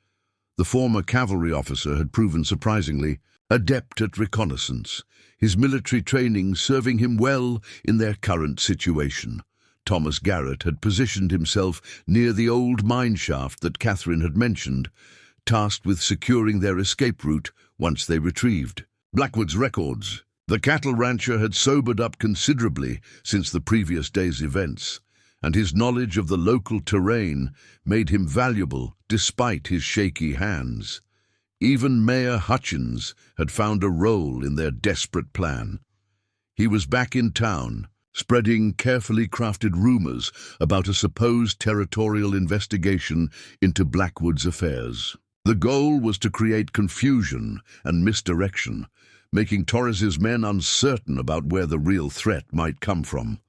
The former cavalry officer had proven surprisingly adept at reconnaissance, his military training serving him well in their current situation. Thomas Garrett had positioned himself near the old mine shaft that Catherine had mentioned, tasked with securing their escape route once they retrieved Blackwood's records. The cattle rancher had sobered up considerably since the previous day's events, and his knowledge of the local terrain made him valuable despite his shaky hands. Even Mayor Hutchins had found a role in their desperate plan. He was back in town, spreading carefully crafted rumors about a supposed territorial investigation into Blackwood's affairs. The goal was to create confusion and misdirection, making Torres's men uncertain about where the real threat might come from.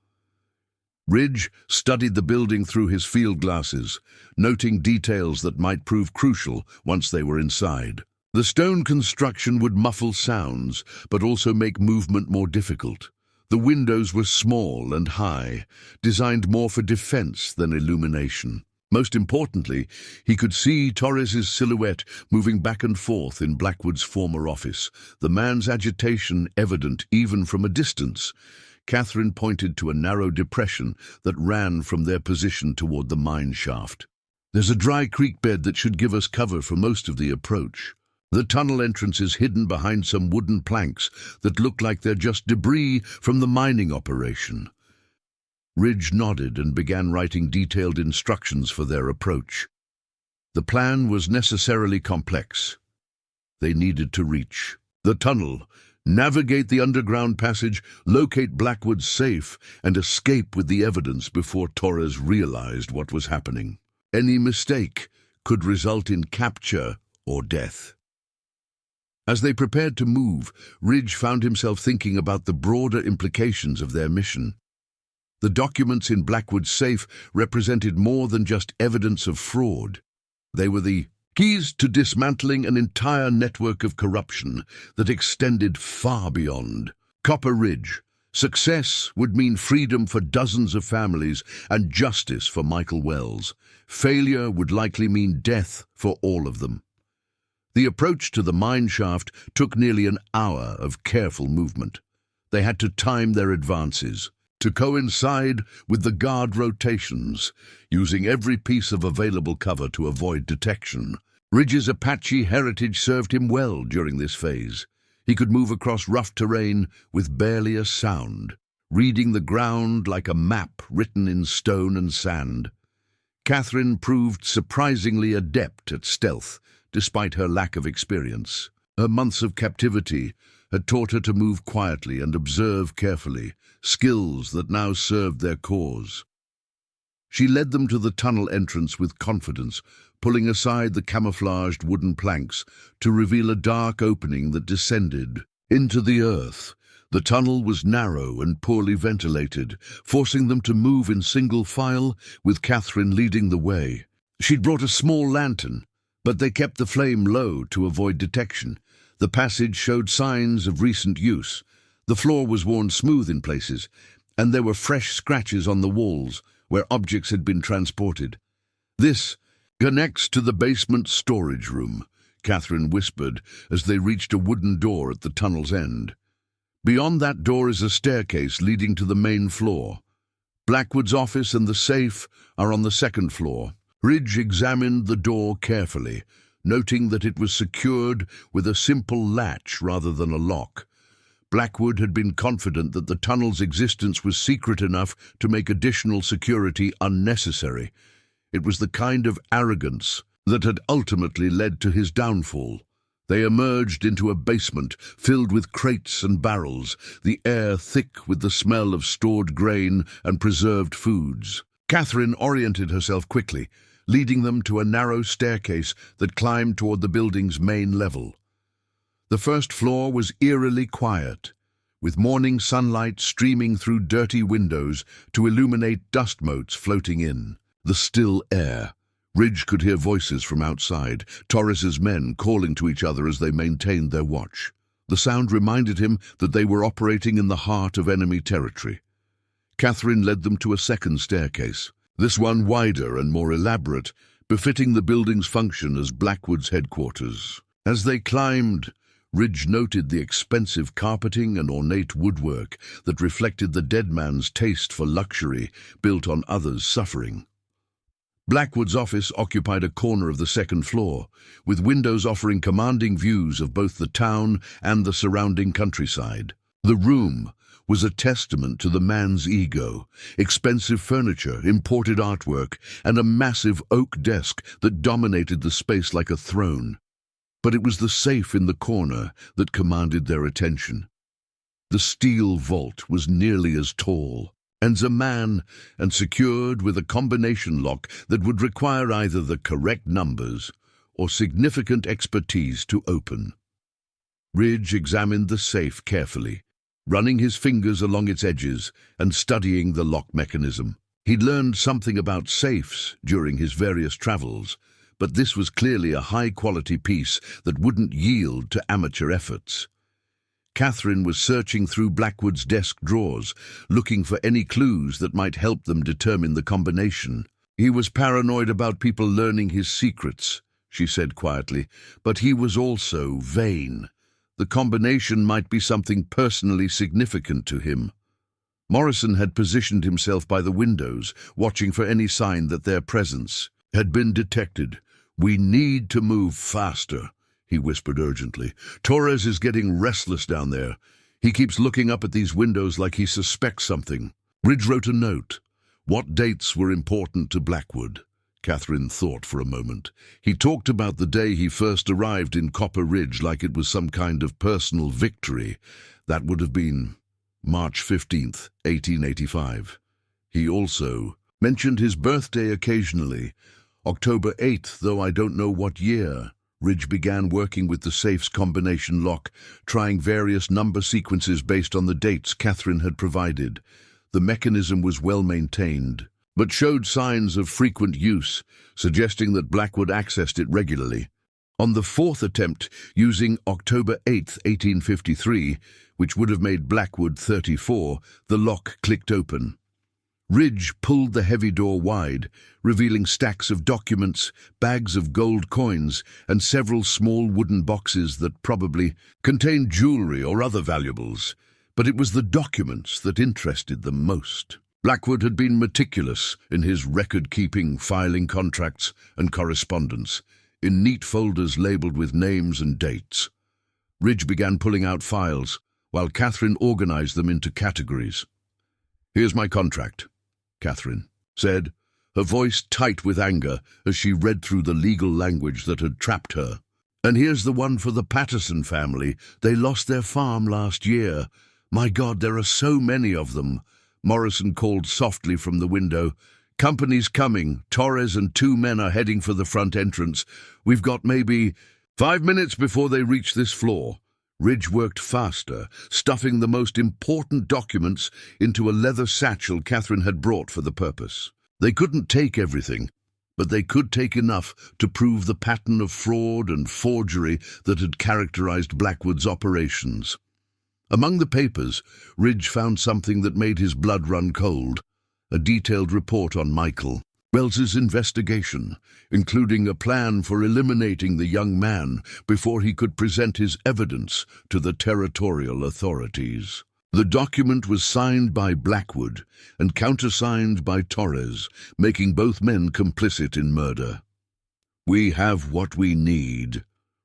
Ridge studied the building through his field glasses, noting details that might prove crucial once they were inside. The stone construction would muffle sounds, but also make movement more difficult. The windows were small and high, designed more for defense than illumination. Most importantly, he could see Torres's silhouette moving back and forth in Blackwood's former office, the man's agitation evident even from a distance. Catherine pointed to a narrow depression that ran from their position toward the mine shaft. There's a dry creek bed that should give us cover for most of the approach. The tunnel entrance is hidden behind some wooden planks that look like they're just debris from the mining operation. Ridge nodded and began writing detailed instructions for their approach. The plan was necessarily complex. They needed to reach the tunnel, navigate the underground passage, locate Blackwood's safe, and escape with the evidence before Torres realized what was happening. Any mistake could result in capture or death. As they prepared to move, Ridge found himself thinking about the broader implications of their mission. The documents in Blackwood's safe represented more than just evidence of fraud. They were the keys to dismantling an entire network of corruption that extended far beyond Copper Ridge. Success would mean freedom for dozens of families and justice for Michael Wells. Failure would likely mean death for all of them. The approach to the mine shaft took nearly an hour of careful movement. They had to time their advances to coincide with the guard rotations, using every piece of available cover to avoid detection. Ridge's Apache heritage served him well during this phase. He could move across rough terrain with barely a sound, reading the ground like a map written in stone and sand. Catherine proved surprisingly adept at stealth, despite her lack of experience. Her months of captivity had taught her to move quietly and observe carefully, skills that now served their cause. She led them to the tunnel entrance with confidence, pulling aside the camouflaged wooden planks to reveal a dark opening that descended into the earth. The tunnel was narrow and poorly ventilated, forcing them to move in single file, with Catherine leading the way. She'd brought a small lantern, but they kept the flame low to avoid detection. The passage showed signs of recent use. The floor was worn smooth in places, and there were fresh scratches on the walls where objects had been transported. "This connects to the basement storage room," Catherine whispered as they reached a wooden door at the tunnel's end. "Beyond that door is a staircase leading to the main floor. Blackwood's office and the safe are on the second floor." Ridge examined the door carefully, noting that it was secured with a simple latch rather than a lock. Blackwood had been confident that the tunnel's existence was secret enough to make additional security unnecessary. It was the kind of arrogance that had ultimately led to his downfall. They emerged into a basement filled with crates and barrels, the air thick with the smell of stored grain and preserved foods. Catherine oriented herself quickly, leading them to a narrow staircase that climbed toward the building's main level. The first floor was eerily quiet, with morning sunlight streaming through dirty windows to illuminate dust motes floating in. The still air. Ridge could hear voices from outside, Torres's men calling to each other as they maintained their watch. The sound reminded him that they were operating in the heart of enemy territory. Catherine led them to a second staircase, this one wider and more elaborate, befitting the building's function as Blackwood's headquarters. As they climbed, Ridge noted the expensive carpeting and ornate woodwork that reflected the dead man's taste for luxury built on others' suffering. Blackwood's office occupied a corner of the second floor, with windows offering commanding views of both the town and the surrounding countryside. The room was a testament to the man's ego: expensive furniture, imported artwork, and a massive oak desk that dominated the space like a throne. But it was the safe in the corner that commanded their attention. The steel vault was nearly as tall, and secured with a combination lock that would require either the correct numbers or significant expertise to open. Ridge examined the safe carefully, running his fingers along its edges and studying the lock mechanism. He'd learned something about safes during his various travels, but this was clearly a high-quality piece that wouldn't yield to amateur efforts. Catherine was searching through Blackwood's desk drawers, looking for any clues that might help them determine the combination. "He was paranoid about people learning his secrets," she said quietly, "but he was also vain. The combination might be something personally significant to him." Morrison had positioned himself by the windows, watching for any sign that their presence had been detected. "We need to move faster," he whispered urgently. "Torres is getting restless down there. He keeps looking up at these windows like he suspects something." Ridge wrote a note. What dates were important to Blackwood? Catherine thought for a moment. He talked about the day he first arrived in Copper Ridge like it was some kind of personal victory. That would have been March 15th, 1885. He also mentioned his birthday occasionally, October 8th, though I don't know what year. Ridge began working with the safe's combination lock, trying various number sequences based on the dates Catherine had provided. The mechanism was well maintained, but showed signs of frequent use, suggesting that Blackwood accessed it regularly. On the fourth attempt, using October 8, 1853, which would have made Blackwood 34, the lock clicked open. Ridge pulled the heavy door wide, revealing stacks of documents, bags of gold coins, and several small wooden boxes that probably contained jewelry or other valuables. But it was the documents that interested them most. Blackwood had been meticulous in his record-keeping, filing contracts and correspondence, in neat folders labelled with names and dates. Ridge began pulling out files, while Catherine organised them into categories. "Here's my contract," Catherine said, her voice tight with anger as she read through the legal language that had trapped her. "And here's the one for the Patterson family. They lost their farm last year. My God, there are so many of them," Morrison called softly from the window. "Company's coming. Torres and 2 men are heading for the front entrance. We've got maybe 5 minutes before they reach this floor." Ridge worked faster, stuffing the most important documents into a leather satchel Catherine had brought for the purpose. They couldn't take everything, but they could take enough to prove the pattern of fraud and forgery that had characterized Blackwood's operations. Among the papers, Ridge found something that made his blood run cold: a detailed report on Michael Wells's investigation, including a plan for eliminating the young man before he could present his evidence to the territorial authorities. The document was signed by Blackwood and countersigned by Torres, making both men complicit in murder. "We have what we need,"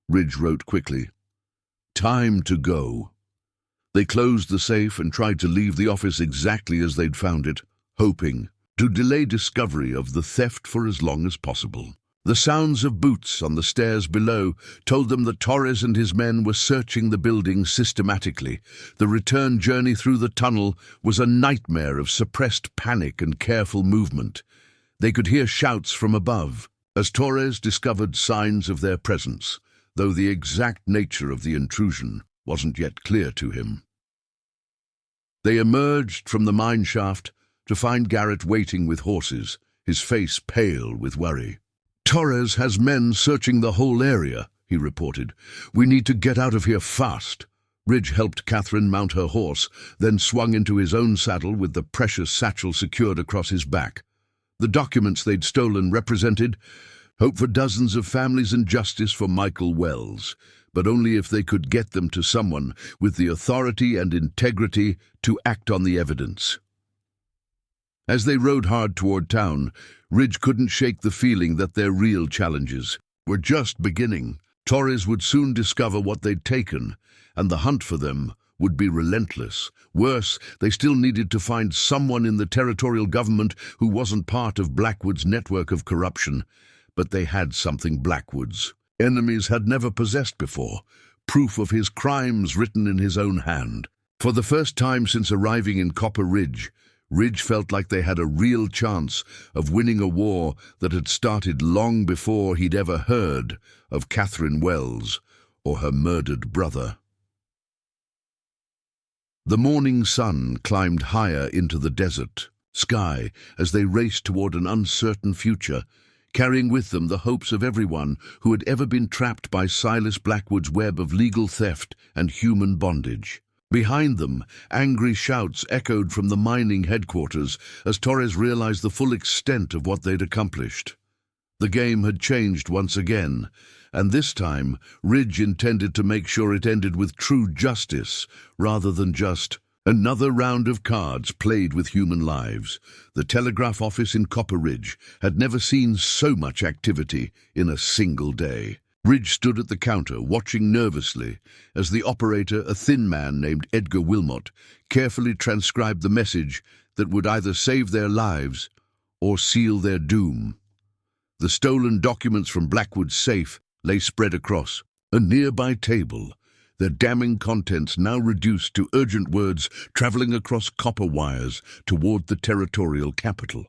Ridge wrote quickly. "Time to go." They closed the safe and tried to leave the office exactly as they'd found it, hoping to delay discovery of the theft for as long as possible. The sounds of boots on the stairs below told them that Torres and his men were searching the building systematically. The return journey through the tunnel was a nightmare of suppressed panic and careful movement. They could hear shouts from above as Torres discovered signs of their presence, though the exact nature of the intrusion wasn't yet clear to him. They emerged from the mine shaft to find Garrett waiting with horses, his face pale with worry. "Torres has men searching the whole area," he reported. "We need to get out of here fast." Ridge helped Catherine mount her horse, then swung into his own saddle with the precious satchel secured across his back. The documents they'd stolen represented hope for dozens of families and justice for Michael Wells, but only if they could get them to someone with the authority and integrity to act on the evidence. As they rode hard toward town, Ridge couldn't shake the feeling that their real challenges were just beginning. Torres would soon discover what they'd taken, and the hunt for them would be relentless. Worse, they still needed to find someone in the territorial government who wasn't part of Blackwood's network of corruption. But they had something Blackwood's enemies had never possessed before: proof of his crimes written in his own hand. For the first time since arriving in Copper Ridge, Ridge felt like they had a real chance of winning a war that had started long before he'd ever heard of Catherine Wells or her murdered brother. The morning sun climbed higher into the desert sky as they raced toward an uncertain future, carrying with them the hopes of everyone who had ever been trapped by Silas Blackwood's web of legal theft and human bondage. Behind them, angry shouts echoed from the mining headquarters as Torres realized the full extent of what they'd accomplished. The game had changed once again, and this time Ridge intended to make sure it ended with true justice rather than just another round of cards played with human lives. The telegraph office in Copper Ridge had never seen so much activity in a single day. Ridge stood at the counter, watching nervously as the operator, a thin man named Edgar Wilmot, carefully transcribed the message that would either save their lives or seal their doom. The stolen documents from Blackwood's safe lay spread across a nearby table, their damning contents now reduced to urgent words traveling across copper wires toward the territorial capital.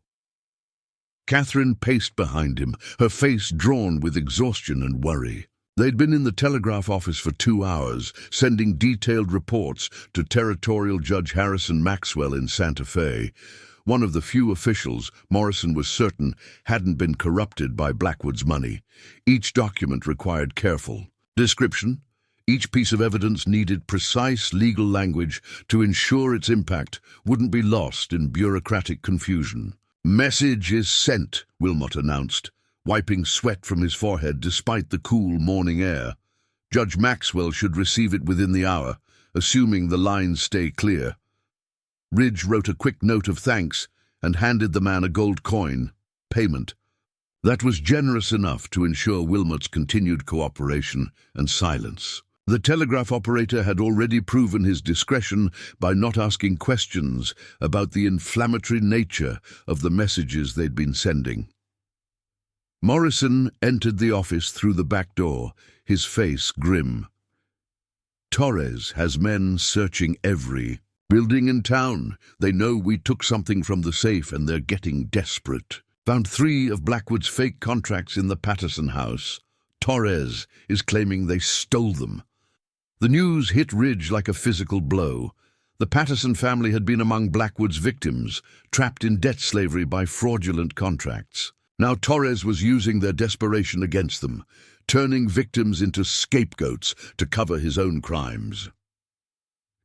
Catherine paced behind him, her face drawn with exhaustion and worry. They'd been in the telegraph office for 2 hours, sending detailed reports to Territorial Judge Harrison Maxwell in Santa Fe. One of the few officials, Morrison was certain, hadn't been corrupted by Blackwood's money. Each document required careful description. Each piece of evidence needed precise legal language to ensure its impact wouldn't be lost in bureaucratic confusion. "Message is sent," Wilmot announced, wiping sweat from his forehead despite the cool morning air. "Judge Maxwell should receive it within the hour, assuming the lines stay clear." Ridge wrote a quick note of thanks and handed the man a gold coin. Payment. That was generous enough to ensure Wilmot's continued cooperation and silence. The telegraph operator had already proven his discretion by not asking questions about the inflammatory nature of the messages they'd been sending. Morrison entered the office through the back door, his face grim. "Torres has men searching every building in town. They know we took something from the safe and they're getting desperate. Found 3 of Blackwood's fake contracts in the Patterson house. Torres is claiming they stole them." The news hit Ridge like a physical blow. The Patterson family had been among Blackwood's victims, trapped in debt slavery by fraudulent contracts. Now Torres was using their desperation against them, turning victims into scapegoats to cover his own crimes.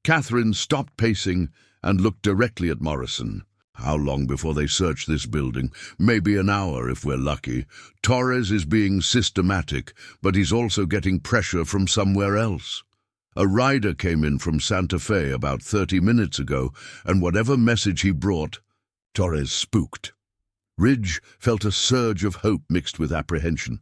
Catherine stopped pacing and looked directly at Morrison. "How long before they search this building? Maybe an hour if we're lucky. Torres is being systematic, but he's also getting pressure from somewhere else. A rider came in from Santa Fe about 30 minutes ago, and whatever message he brought, Torres spooked." Ridge felt a surge of hope mixed with apprehension.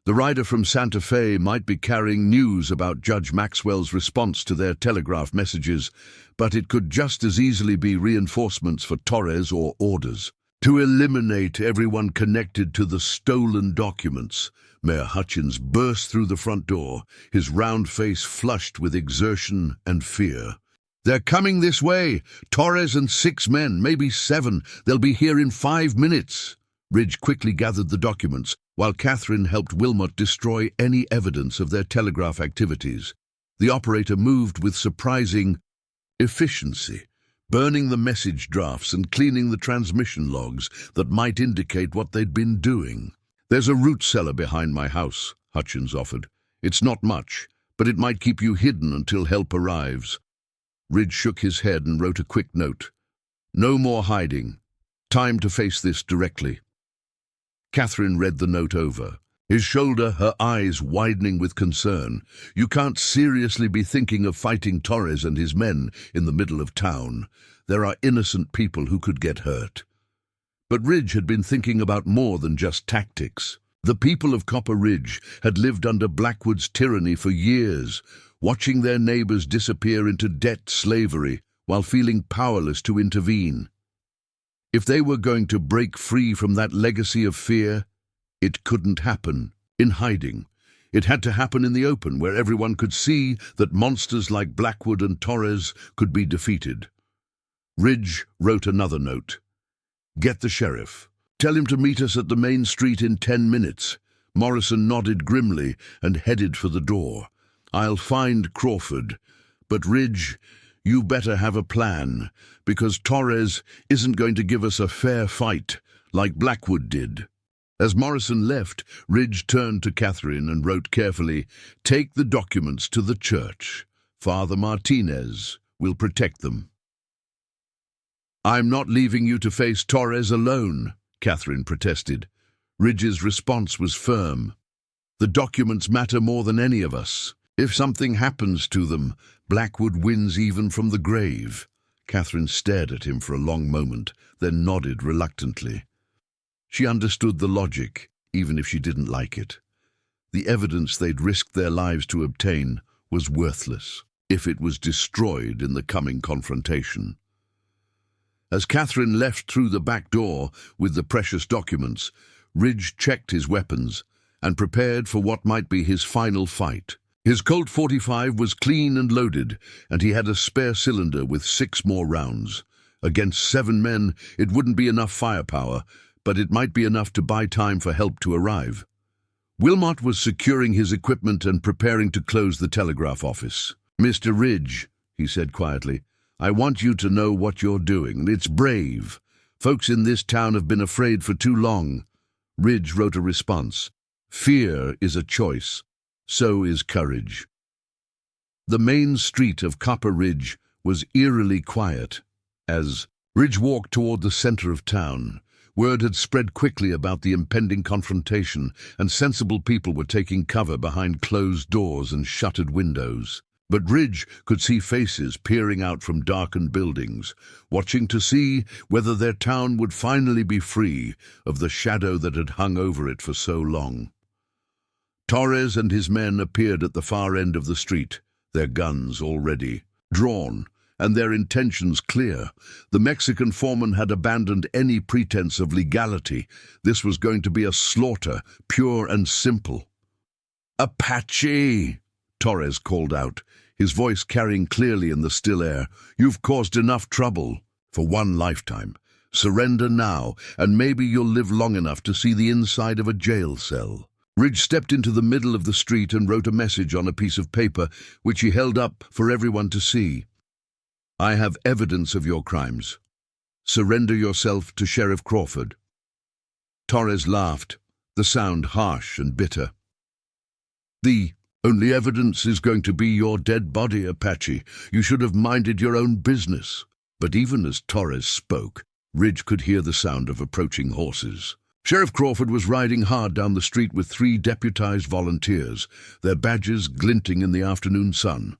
The rider from Santa Fe might be carrying news about Judge Maxwell's response to their telegraph messages, but it could just as easily be reinforcements for Torres or orders to eliminate everyone connected to the stolen documents. Mayor Hutchins burst through the front door, his round face flushed with exertion and fear. "They're coming this way! Torres and 6 men, maybe 7. They'll be here in 5 minutes." Ridge quickly gathered the documents, while Catherine helped Wilmot destroy any evidence of their telegraph activities. The operator moved with surprising efficiency, burning the message drafts and cleaning the transmission logs that might indicate what they'd been doing. "There's a root cellar behind my house," Hutchins offered. "It's not much, but it might keep you hidden until help arrives." Ridge shook his head and wrote a quick note. "No more hiding. Time to face this directly." Catherine read the note over, his shoulder, her eyes widening with concern. "You can't seriously be thinking of fighting Torres and his men in the middle of town. There are innocent people who could get hurt." But Ridge had been thinking about more than just tactics. The people of Copper Ridge had lived under Blackwood's tyranny for years, watching their neighbors disappear into debt slavery while feeling powerless to intervene. If they were going to break free from that legacy of fear, it couldn't happen in hiding. It had to happen in the open, where everyone could see that monsters like Blackwood and Torres could be defeated. Ridge wrote another note. "Get the sheriff. Tell him to meet us at the main street in 10 minutes. Morrison nodded grimly and headed for the door. "I'll find Crawford. But Ridge, you better have a plan, because Torres isn't going to give us a fair fight like Blackwood did." As Morrison left, Ridge turned to Catherine and wrote carefully, "Take the documents to the church. Father Martinez will protect them." "I'm not leaving you to face Torres alone," Catherine protested. Ridge's response was firm. "The documents matter more than any of us. If something happens to them, Blackwood wins even from the grave." Catherine stared at him for a long moment, then nodded reluctantly. She understood the logic, even if she didn't like it. The evidence they'd risked their lives to obtain was worthless if it was destroyed in the coming confrontation. As Catherine left through the back door with the precious documents, Ridge checked his weapons and prepared for what might be his final fight. His Colt .45 was clean and loaded, and he had a spare cylinder with 6 more rounds. Against 7 men, it wouldn't be enough firepower, but it might be enough to buy time for help to arrive. Wilmot was securing his equipment and preparing to close the telegraph office. "Mr. Ridge," he said quietly, "I want you to know what you're doing. It's brave. Folks in this town have been afraid for too long." Ridge wrote a response. "Fear is a choice. So is courage." The main street of Copper Ridge was eerily quiet. As Ridge walked toward the center of town, word had spread quickly about the impending confrontation, and sensible people were taking cover behind closed doors and shuttered windows. But Ridge could see faces peering out from darkened buildings, watching to see whether their town would finally be free of the shadow that had hung over it for so long. Torres and his men appeared at the far end of the street, their guns already drawn, and their intentions clear. The Mexican foreman had abandoned any pretense of legality. This was going to be a slaughter, pure and simple. "Apache!" Torres called out, his voice carrying clearly in the still air. "You've caused enough trouble for one lifetime. Surrender now, and maybe you'll live long enough to see the inside of a jail cell." Ridge stepped into the middle of the street and wrote a message on a piece of paper, which he held up for everyone to see. "I have evidence of your crimes. Surrender yourself to Sheriff Crawford." Torres laughed, the sound harsh and bitter. "The only evidence is going to be your dead body, Apache. You should have minded your own business." But even as Torres spoke, Ridge could hear the sound of approaching horses. Sheriff Crawford was riding hard down the street with 3 deputized volunteers, their badges glinting in the afternoon sun.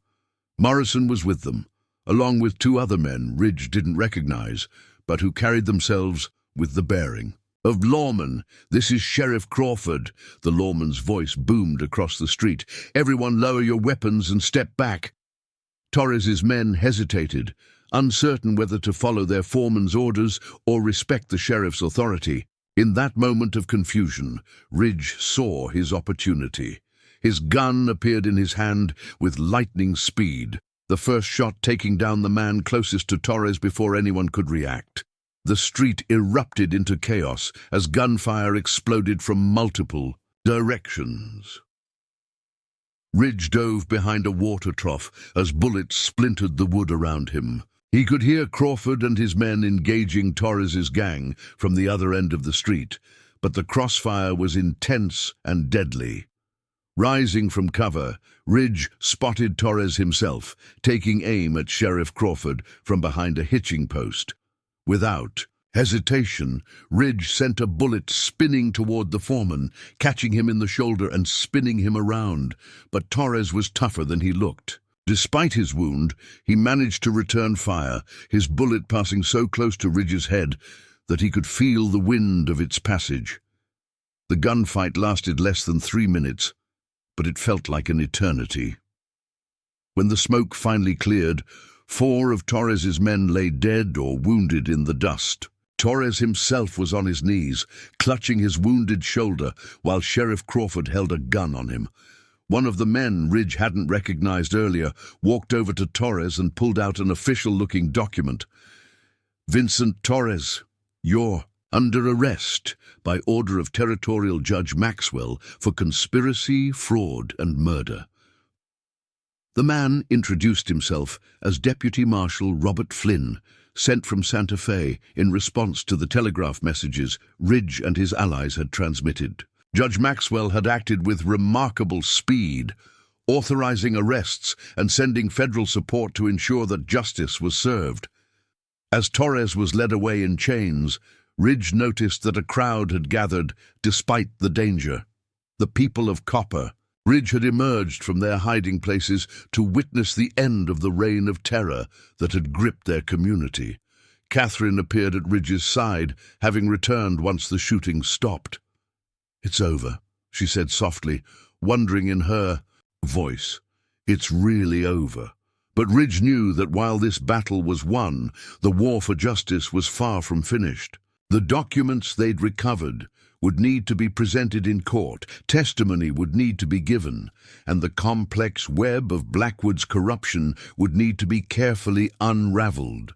Morrison was with them, along with 2 other men Ridge didn't recognize, but who carried themselves with the bearing of lawmen. "This is Sheriff Crawford," the lawman's voice boomed across the street. "Everyone lower your weapons and step back." Torres's men hesitated, uncertain whether to follow their foreman's orders or respect the sheriff's authority. In that moment of confusion, Ridge saw his opportunity. His gun appeared in his hand with lightning speed, the first shot taking down the man closest to Torres before anyone could react. The street erupted into chaos as gunfire exploded from multiple directions. Ridge dove behind a water trough as bullets splintered the wood around him. He could hear Crawford and his men engaging Torres's gang from the other end of the street, but the crossfire was intense and deadly. Rising from cover, Ridge spotted Torres himself, taking aim at Sheriff Crawford from behind a hitching post. Without hesitation, Ridge sent a bullet spinning toward the foreman, catching him in the shoulder and spinning him around. But Torres was tougher than he looked. Despite his wound, he managed to return fire, his bullet passing so close to Ridge's head that he could feel the wind of its passage. The gunfight lasted less than 3 minutes, but it felt like an eternity. When the smoke finally cleared, 4 of Torres's men lay dead or wounded in the dust. Torres himself was on his knees, clutching his wounded shoulder, while Sheriff Crawford held a gun on him. One of the men Ridge hadn't recognized earlier walked over to Torres and pulled out an official-looking document. "Vincent Torres, you're under arrest by order of Territorial Judge Maxwell for conspiracy, fraud, and murder." The man introduced himself as Deputy Marshal Robert Flynn, sent from Santa Fe in response to the telegraph messages Ridge and his allies had transmitted. Judge Maxwell had acted with remarkable speed, authorizing arrests and sending federal support to ensure that justice was served. As Torres was led away in chains, Ridge noticed that a crowd had gathered despite the danger. The people of Copper. Ridge had emerged from their hiding places to witness the end of the reign of terror that had gripped their community. Catherine appeared at Ridge's side, having returned once the shooting stopped. "It's over," she said softly, wondering in her voice. It's really over. But Ridge knew that while this battle was won, the war for justice was far from finished. The documents they'd recovered would need to be presented in court, testimony would need to be given, and the complex web of Blackwood's corruption would need to be carefully unraveled.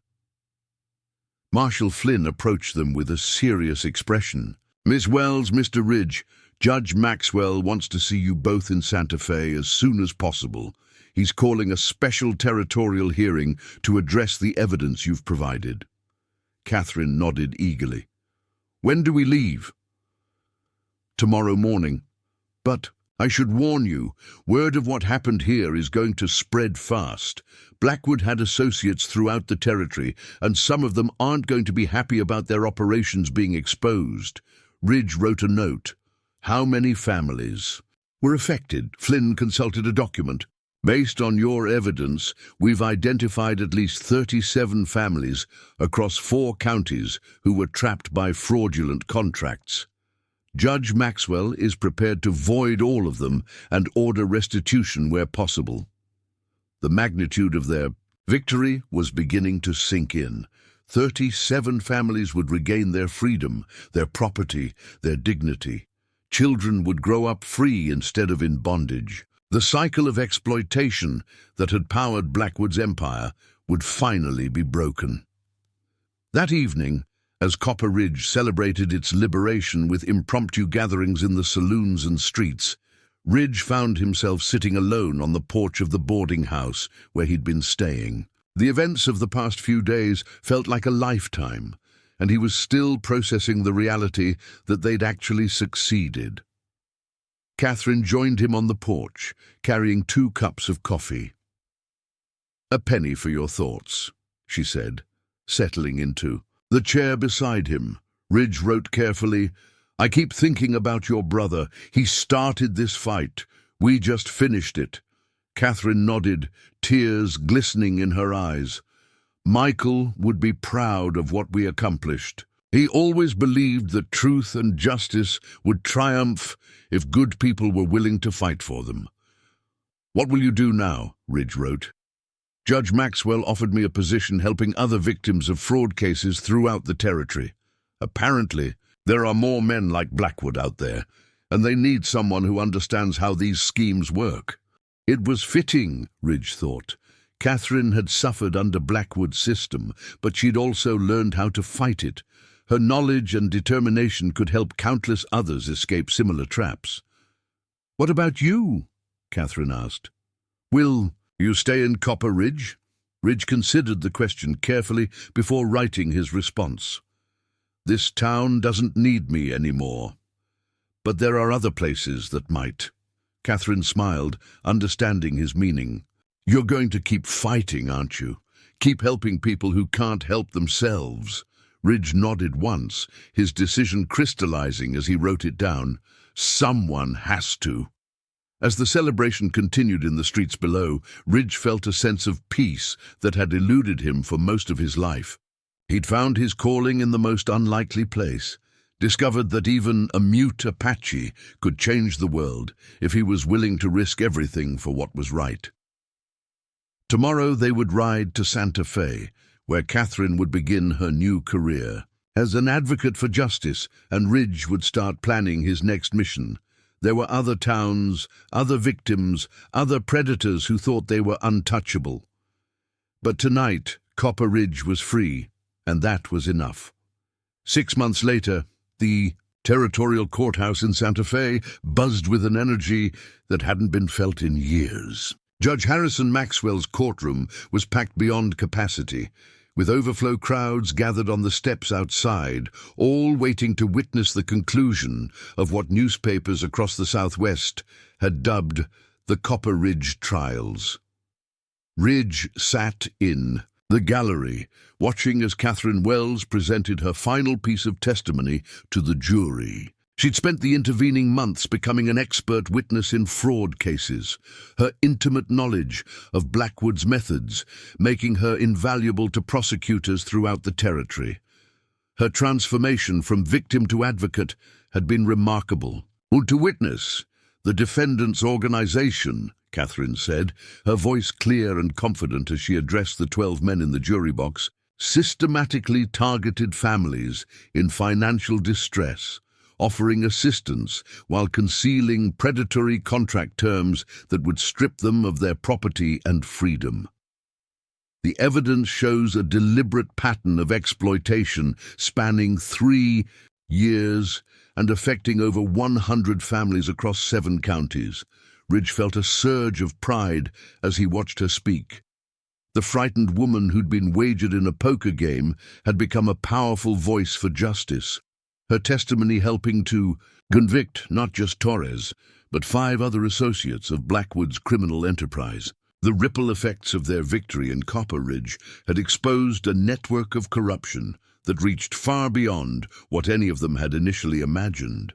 Marshal Flynn approached them with a serious expression. "Miss Wells, Mr. Ridge, Judge Maxwell wants to see you both in Santa Fe as soon as possible. He's calling a special territorial hearing to address the evidence you've provided." Catherine nodded eagerly. "When do we leave?" "Tomorrow morning. But I should warn you, word of what happened here is going to spread fast. Blackwood had associates throughout the territory, and some of them aren't going to be happy about their operations being exposed." Ridge wrote a note. "How many families were affected?" Flynn consulted a document. "Based on your evidence, we've identified at least 37 families across 4 counties who were trapped by fraudulent contracts. Judge Maxwell is prepared to void all of them and order restitution where possible." The magnitude of their victory was beginning to sink in. 37 families would regain their freedom, their property, their dignity. Children would grow up free instead of in bondage. The cycle of exploitation that had powered Blackwood's empire would finally be broken. That evening, as Copper Ridge celebrated its liberation with impromptu gatherings in the saloons and streets, Ridge found himself sitting alone on the porch of the boarding house where he'd been staying. The events of the past few days felt like a lifetime, and he was still processing the reality that they'd actually succeeded. Catherine joined him on the porch, carrying 2 cups of coffee. "A penny for your thoughts," she said, settling into the chair beside him. Ridge wrote carefully, "I keep thinking about your brother. He started this fight. We just finished it." Catherine nodded, tears glistening in her eyes. "Michael would be proud of what we accomplished. He always believed that truth and justice would triumph if good people were willing to fight for them." "What will you do now?" Ridge wrote. "Judge Maxwell offered me a position helping other victims of fraud cases throughout the territory. Apparently, there are more men like Blackwood out there, and they need someone who understands how these schemes work." It was fitting, Ridge thought. Catherine had suffered under Blackwood's system, but she'd also learned how to fight it. Her knowledge and determination could help countless others escape similar traps. "What about you?" Catherine asked. "Will you stay in Copper Ridge?" Ridge considered the question carefully before writing his response. "This town doesn't need me anymore. But there are other places that might." Catherine smiled, understanding his meaning. "You're going to keep fighting, aren't you? Keep helping people who can't help themselves." Ridge nodded once, his decision crystallizing as he wrote it down. Someone has to. As the celebration continued in the streets below, Ridge felt a sense of peace that had eluded him for most of his life. He'd found his calling in the most unlikely place, discovered that even a mute Apache could change the world if he was willing to risk everything for what was right. Tomorrow they would ride to Santa Fe, where Catherine would begin her new career. As an advocate for justice, and Ridge would start planning his next mission. There were other towns, other victims, other predators who thought they were untouchable. But tonight, Copper Ridge was free, and that was enough. 6 months later, the territorial courthouse in Santa Fe buzzed with an energy that hadn't been felt in years. Judge Harrison Maxwell's courtroom was packed beyond capacity, with overflow crowds gathered on the steps outside, all waiting to witness the conclusion of what newspapers across the Southwest had dubbed the Copper Ridge trials. Ridge sat in the gallery, watching as Catherine Wells presented her final piece of testimony to the jury. She'd spent the intervening months becoming an expert witness in fraud cases, her intimate knowledge of Blackwood's methods making her invaluable to prosecutors throughout the territory. Her transformation from victim to advocate had been remarkable. "To witness the defendant's organization," Catherine said, her voice clear and confident as she addressed the 12 men in the jury box, "systematically targeted families in financial distress, offering assistance while concealing predatory contract terms that would strip them of their property and freedom. The evidence shows a deliberate pattern of exploitation spanning 3 years, and affecting over 100 families across 7 counties. Ridge felt a surge of pride as he watched her speak. The frightened woman who'd been wagered in a poker game had become a powerful voice for justice, her testimony helping to convict not just Torres, but 5 other associates of Blackwood's criminal enterprise. The ripple effects of their victory in Copper Ridge had exposed a network of corruption that reached far beyond what any of them had initially imagined.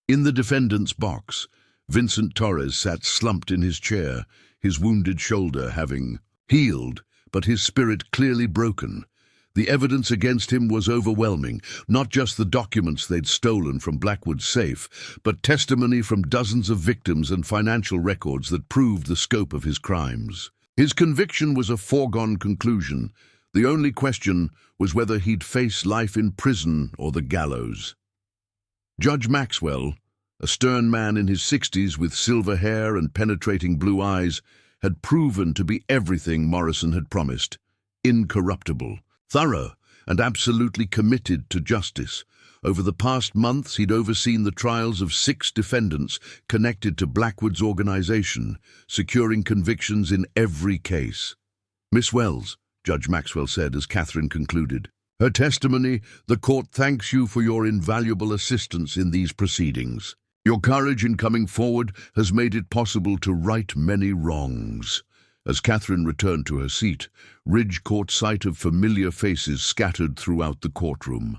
In the defendant's box, Vincent Torres sat slumped in his chair, his wounded shoulder having healed, but his spirit clearly broken. The evidence against him was overwhelming, not just the documents they'd stolen from Blackwood's safe, but testimony from dozens of victims and financial records that proved the scope of his crimes. His conviction was a foregone conclusion. The only question was whether he'd face life in prison or the gallows. Judge Maxwell, a stern man in his 60s with silver hair and penetrating blue eyes, had proven to be everything Morrison had promised: incorruptible, thorough, and absolutely committed to justice. Over the past months, he'd overseen the trials of 6 defendants connected to Blackwood's organization, securing convictions in every case. "Miss Wells," Judge Maxwell said as Catherine concluded her testimony, "the court thanks you for your invaluable assistance in these proceedings. Your courage in coming forward has made it possible to right many wrongs." As Catherine returned to her seat, Ridge caught sight of familiar faces scattered throughout the courtroom.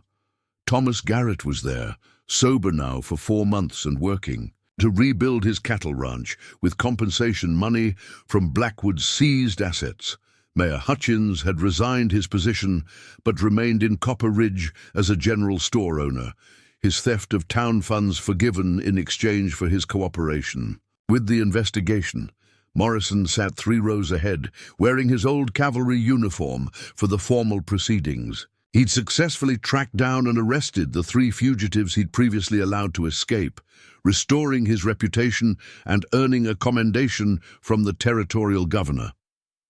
Thomas Garrett was there, sober now for 4 months and working to rebuild his cattle ranch with compensation money from Blackwood's seized assets. Mayor Hutchins had resigned his position but remained in Copper Ridge as a general store owner, his theft of town funds forgiven in exchange for his cooperation. With the investigation, Morrison sat 3 rows ahead, wearing his old cavalry uniform for the formal proceedings. He'd successfully tracked down and arrested the 3 fugitives he'd previously allowed to escape, restoring his reputation and earning a commendation from the territorial governor.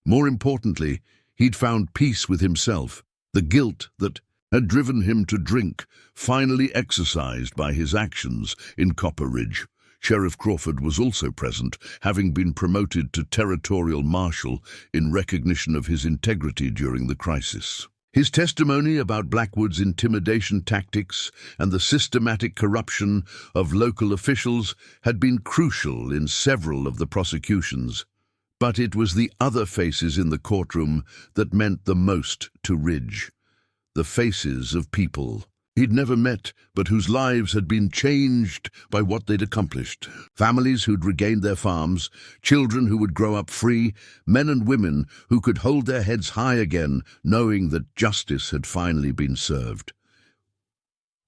More importantly, he'd found peace with himself. The guilt that had driven him to drink finally exercised by his actions in Copper Ridge. Sheriff Crawford was also present, having been promoted to territorial marshal in recognition of his integrity during the crisis. His testimony about Blackwood's intimidation tactics and the systematic corruption of local officials had been crucial in several of the prosecutions. But it was the other faces in the courtroom that meant the most to Ridge. The faces of people he'd never met, but whose lives had been changed by what they'd accomplished. Families who'd regained their farms, children who would grow up free, men and women who could hold their heads high again, knowing that justice had finally been served.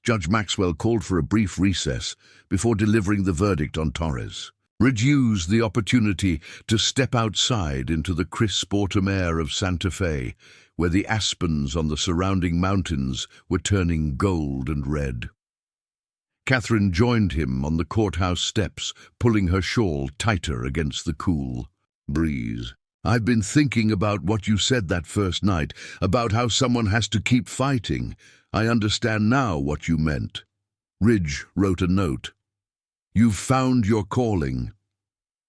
Judge Maxwell called for a brief recess before delivering the verdict on Torres. Ridge used the opportunity to step outside into the crisp autumn air of Santa Fe, where the aspens on the surrounding mountains were turning gold and red. Catherine joined him on the courthouse steps, pulling her shawl tighter against the cool breeze. "I've been thinking about what you said that first night, about how someone has to keep fighting. I understand now what you meant." Ridge wrote a note. "You've found your calling."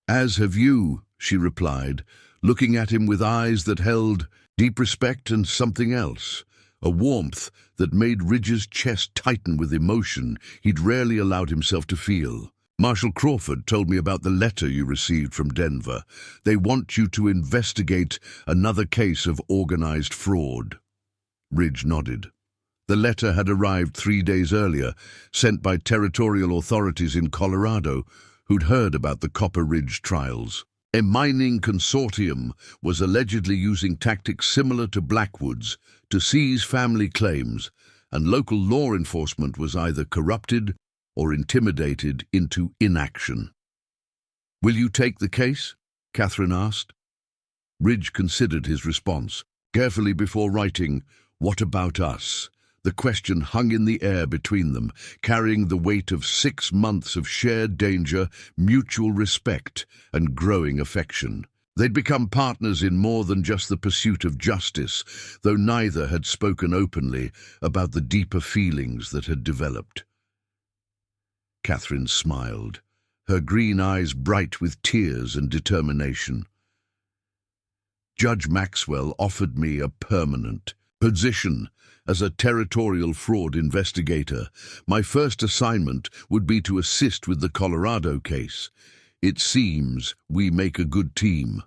"As have you," she replied, looking at him with eyes that held deep respect and something else, a warmth that made Ridge's chest tighten with emotion he'd rarely allowed himself to feel. "Marshal Crawford told me about the letter you received from Denver. They want you to investigate another case of organized fraud." Ridge nodded. The letter had arrived 3 days earlier, sent by territorial authorities in Colorado who'd heard about the Copper Ridge trials. A mining consortium was allegedly using tactics similar to Blackwood's to seize family claims, and local law enforcement was either corrupted or intimidated into inaction. "Will you take the case?" Catherine asked. Ridge considered his response carefully before writing, "What about us?" The question hung in the air between them, carrying the weight of 6 months of shared danger, mutual respect, and growing affection. They'd become partners in more than just the pursuit of justice, though neither had spoken openly about the deeper feelings that had developed. Catherine smiled, her green eyes bright with tears and determination. Judge Maxwell offered me a permanent position as a territorial fraud investigator. My first assignment would be to assist with the Colorado case. It seems we make a good team.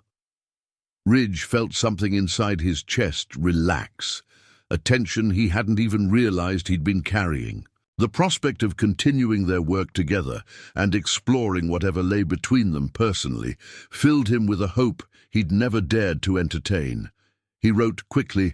Ridge felt something inside his chest relax, a tension he hadn't even realized he'd been carrying. The prospect of continuing their work together and exploring whatever lay between them personally filled him with a hope he'd never dared to entertain. He wrote quickly,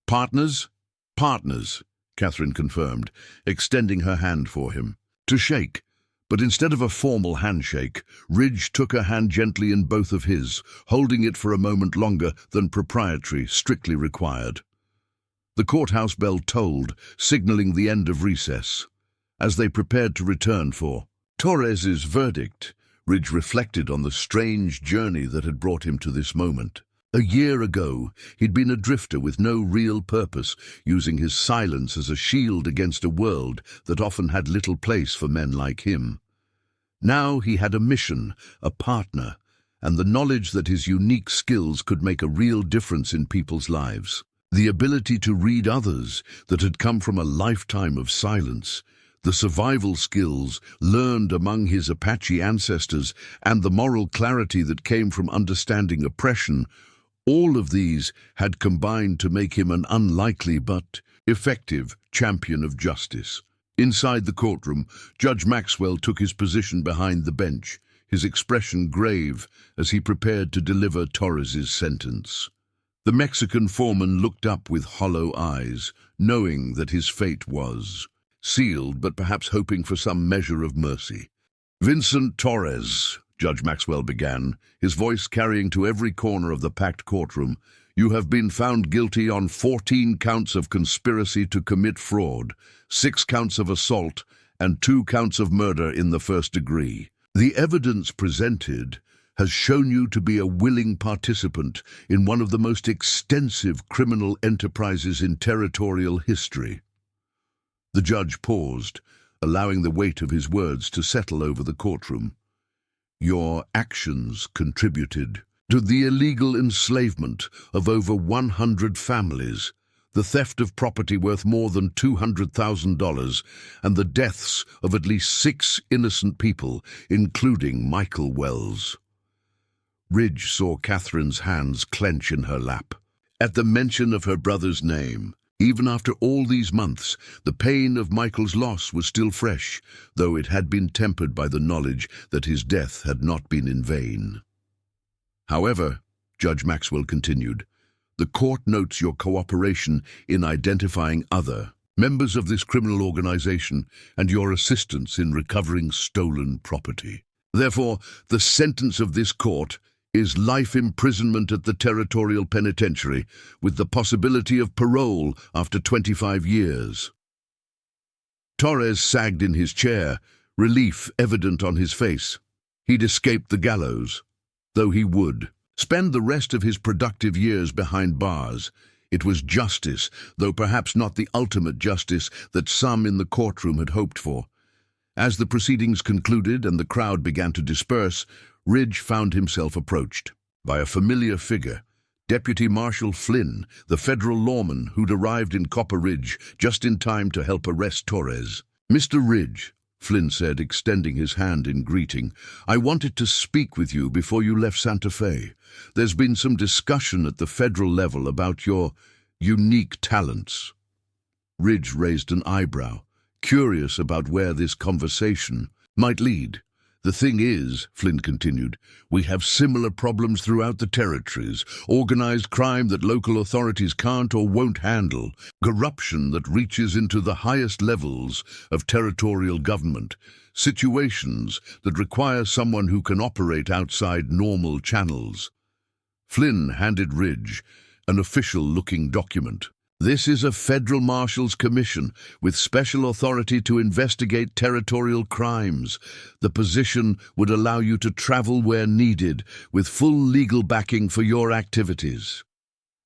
"Partners?" "Partners," Catherine confirmed, extending her hand for him to shake. But instead of a formal handshake, Ridge took her hand gently in both of his, holding it for a moment longer than propriety strictly required. The courthouse bell tolled, signaling the end of recess. As they prepared to return for Torres's verdict, Ridge reflected on the strange journey that had brought him to this moment. A year ago, he'd been a drifter with no real purpose, using his silence as a shield against a world that often had little place for men like him. Now he had a mission, a partner, and the knowledge that his unique skills could make a real difference in people's lives. The ability to read others that had come from a lifetime of silence, the survival skills learned among his Apache ancestors, and the moral clarity that came from understanding oppression, all of these had combined to make him an unlikely but effective champion of justice. Inside the courtroom, Judge Maxwell took his position behind the bench, his expression grave as he prepared to deliver Torres's sentence. The Mexican foreman looked up with hollow eyes, knowing that his fate was sealed, but perhaps hoping for some measure of mercy. "Vincent Torres," Judge Maxwell began, his voice carrying to every corner of the packed courtroom, "you have been found guilty on 14 counts of conspiracy to commit fraud, 6 counts of assault, and 2 counts of murder in the first degree. The evidence presented has shown you to be a willing participant in one of the most extensive criminal enterprises in territorial history." The judge paused, allowing the weight of his words to settle over the courtroom. "Your actions contributed to the illegal enslavement of over 100 families, the theft of property worth more than $200,000, and the deaths of at least 6 innocent people, including Michael Wells." Ridge saw Catherine's hands clench in her lap. At the mention of her brother's name, even after all these months, the pain of Michael's loss was still fresh, though it had been tempered by the knowledge that his death had not been in vain. "However," Judge Maxwell continued, "the court notes your cooperation in identifying other members of this criminal organization and your assistance in recovering stolen property. Therefore, the sentence of this court is life imprisonment at the Territorial Penitentiary, with the possibility of parole after 25 years. Torres sagged in his chair, relief evident on his face. He'd escaped the gallows, though he would spend the rest of his productive years behind bars. It was justice, though perhaps not the ultimate justice that some in the courtroom had hoped for. As the proceedings concluded and the crowd began to disperse, Ridge found himself approached by a familiar figure, Deputy Marshal Flynn, the federal lawman who'd arrived in Copper Ridge just in time to help arrest Torres. "Mr. Ridge," Flynn said, extending his hand in greeting, "I wanted to speak with you before you left Santa Fe. There's been some discussion at the federal level about your unique talents." Ridge raised an eyebrow, curious about where this conversation might lead. "The thing is," Flynn continued, "we have similar problems throughout the territories. Organized crime that local authorities can't or won't handle. Corruption that reaches into the highest levels of territorial government. Situations that require someone who can operate outside normal channels." Flynn handed Ridge an official-looking document. This is a federal marshal's commission with special authority to investigate territorial crimes. The position would allow you to travel where needed, with full legal backing for your activities.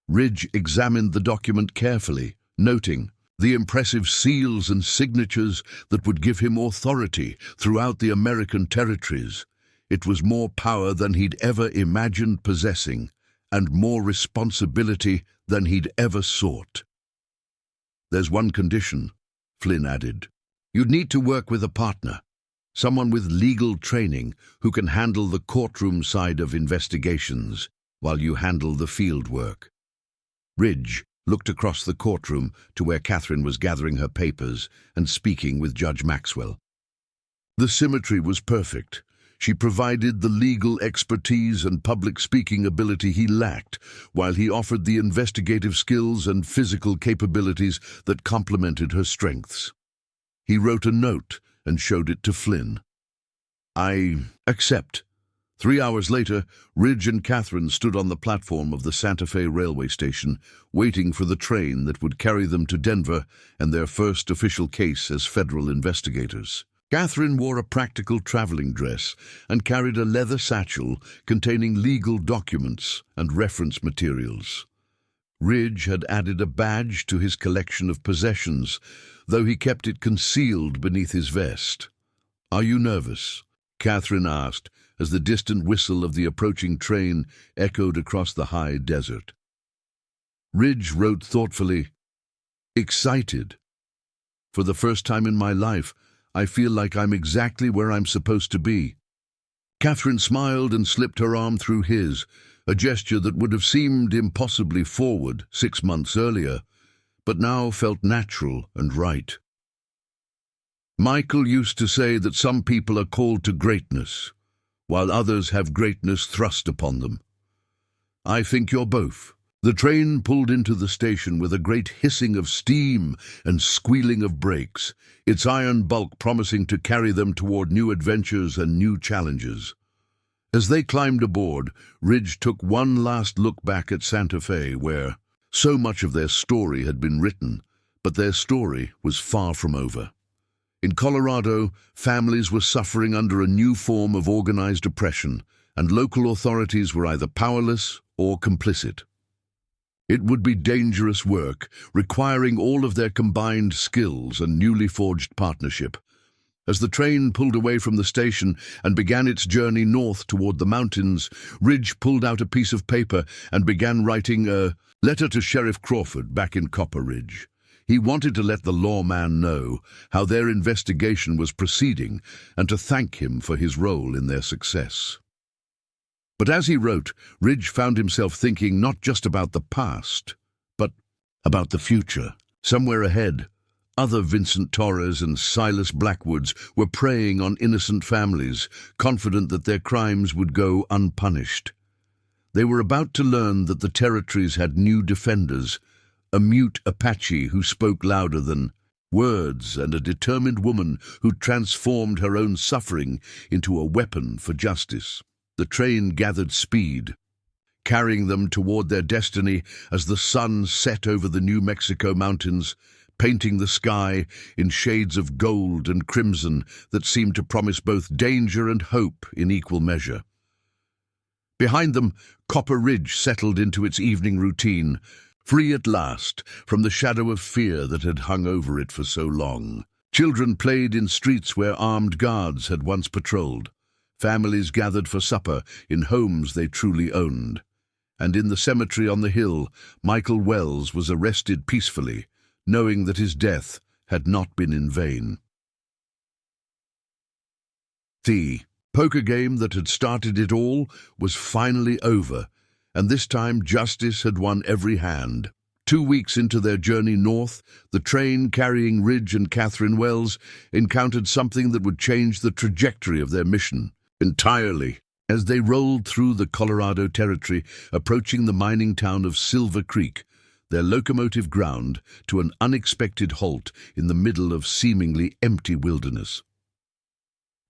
Ridge examined the document carefully, noting the impressive seals and signatures that would give him authority throughout the American territories. It was more power than he'd ever imagined possessing, and more responsibility than he'd ever sought. "There's one condition," Flynn added. "You'd need to work with a partner, someone with legal training who can handle the courtroom side of investigations while you handle the field work." Ridge looked across the courtroom to where Catherine was gathering her papers and speaking with Judge Maxwell. The symmetry was perfect. She provided the legal expertise and public speaking ability he lacked, while he offered the investigative skills and physical capabilities that complemented her strengths. He wrote a note and showed it to Flynn. "I accept." 3 hours later, Ridge and Catherine stood on the platform of the Santa Fe railway station, waiting for the train that would carry them to Denver and their first official case as federal investigators. Catherine wore a practical traveling dress and carried a leather satchel containing legal documents and reference materials. Ridge had added a badge to his collection of possessions, though he kept it concealed beneath his vest. "Are you nervous?" Catherine asked, as the distant whistle of the approaching train echoed across the high desert. Ridge wrote thoughtfully, "Excited. For the first time in my life, I feel like I'm exactly where I'm supposed to be." Catherine smiled and slipped her arm through his, a gesture that would have seemed impossibly forward 6 months earlier, but now felt natural and right. "Michael used to say that some people are called to greatness, while others have greatness thrust upon them. I think you're both." The train pulled into the station with a great hissing of steam and squealing of brakes, its iron bulk promising to carry them toward new adventures and new challenges. As they climbed aboard, Ridge took one last look back at Santa Fe, where so much of their story had been written, but their story was far from over. In Colorado, families were suffering under a new form of organized oppression, and local authorities were either powerless or complicit. It would be dangerous work, requiring all of their combined skills and newly forged partnership. As the train pulled away from the station and began its journey north toward the mountains, Ridge pulled out a piece of paper and began writing a letter to Sheriff Crawford back in Copper Ridge. He wanted to let the lawman know how their investigation was proceeding and to thank him for his role in their success. But as he wrote, Ridge found himself thinking not just about the past, but about the future. Somewhere ahead, other Vincent Torres and Silas Blackwoods were preying on innocent families, confident that their crimes would go unpunished. They were about to learn that the territories had new defenders, a mute Apache who spoke louder than words and a determined woman who transformed her own suffering into a weapon for justice. The train gathered speed, carrying them toward their destiny as the sun set over the New Mexico mountains, painting the sky in shades of gold and crimson that seemed to promise both danger and hope in equal measure. Behind them, Copper Ridge settled into its evening routine, free at last from the shadow of fear that had hung over it for so long. Children played in streets where armed guards had once patrolled. Families gathered for supper in homes they truly owned. And in the cemetery on the hill, Michael Wells was arrested peacefully, knowing that his death had not been in vain. The poker game that had started it all was finally over, and this time justice had won every hand. 2 weeks into their journey north, the train carrying Ridge and Catherine Wells encountered something that would change the trajectory of their mission entirely. As they rolled through the Colorado Territory, approaching the mining town of Silver Creek, their locomotive ground to an unexpected halt in the middle of seemingly empty wilderness.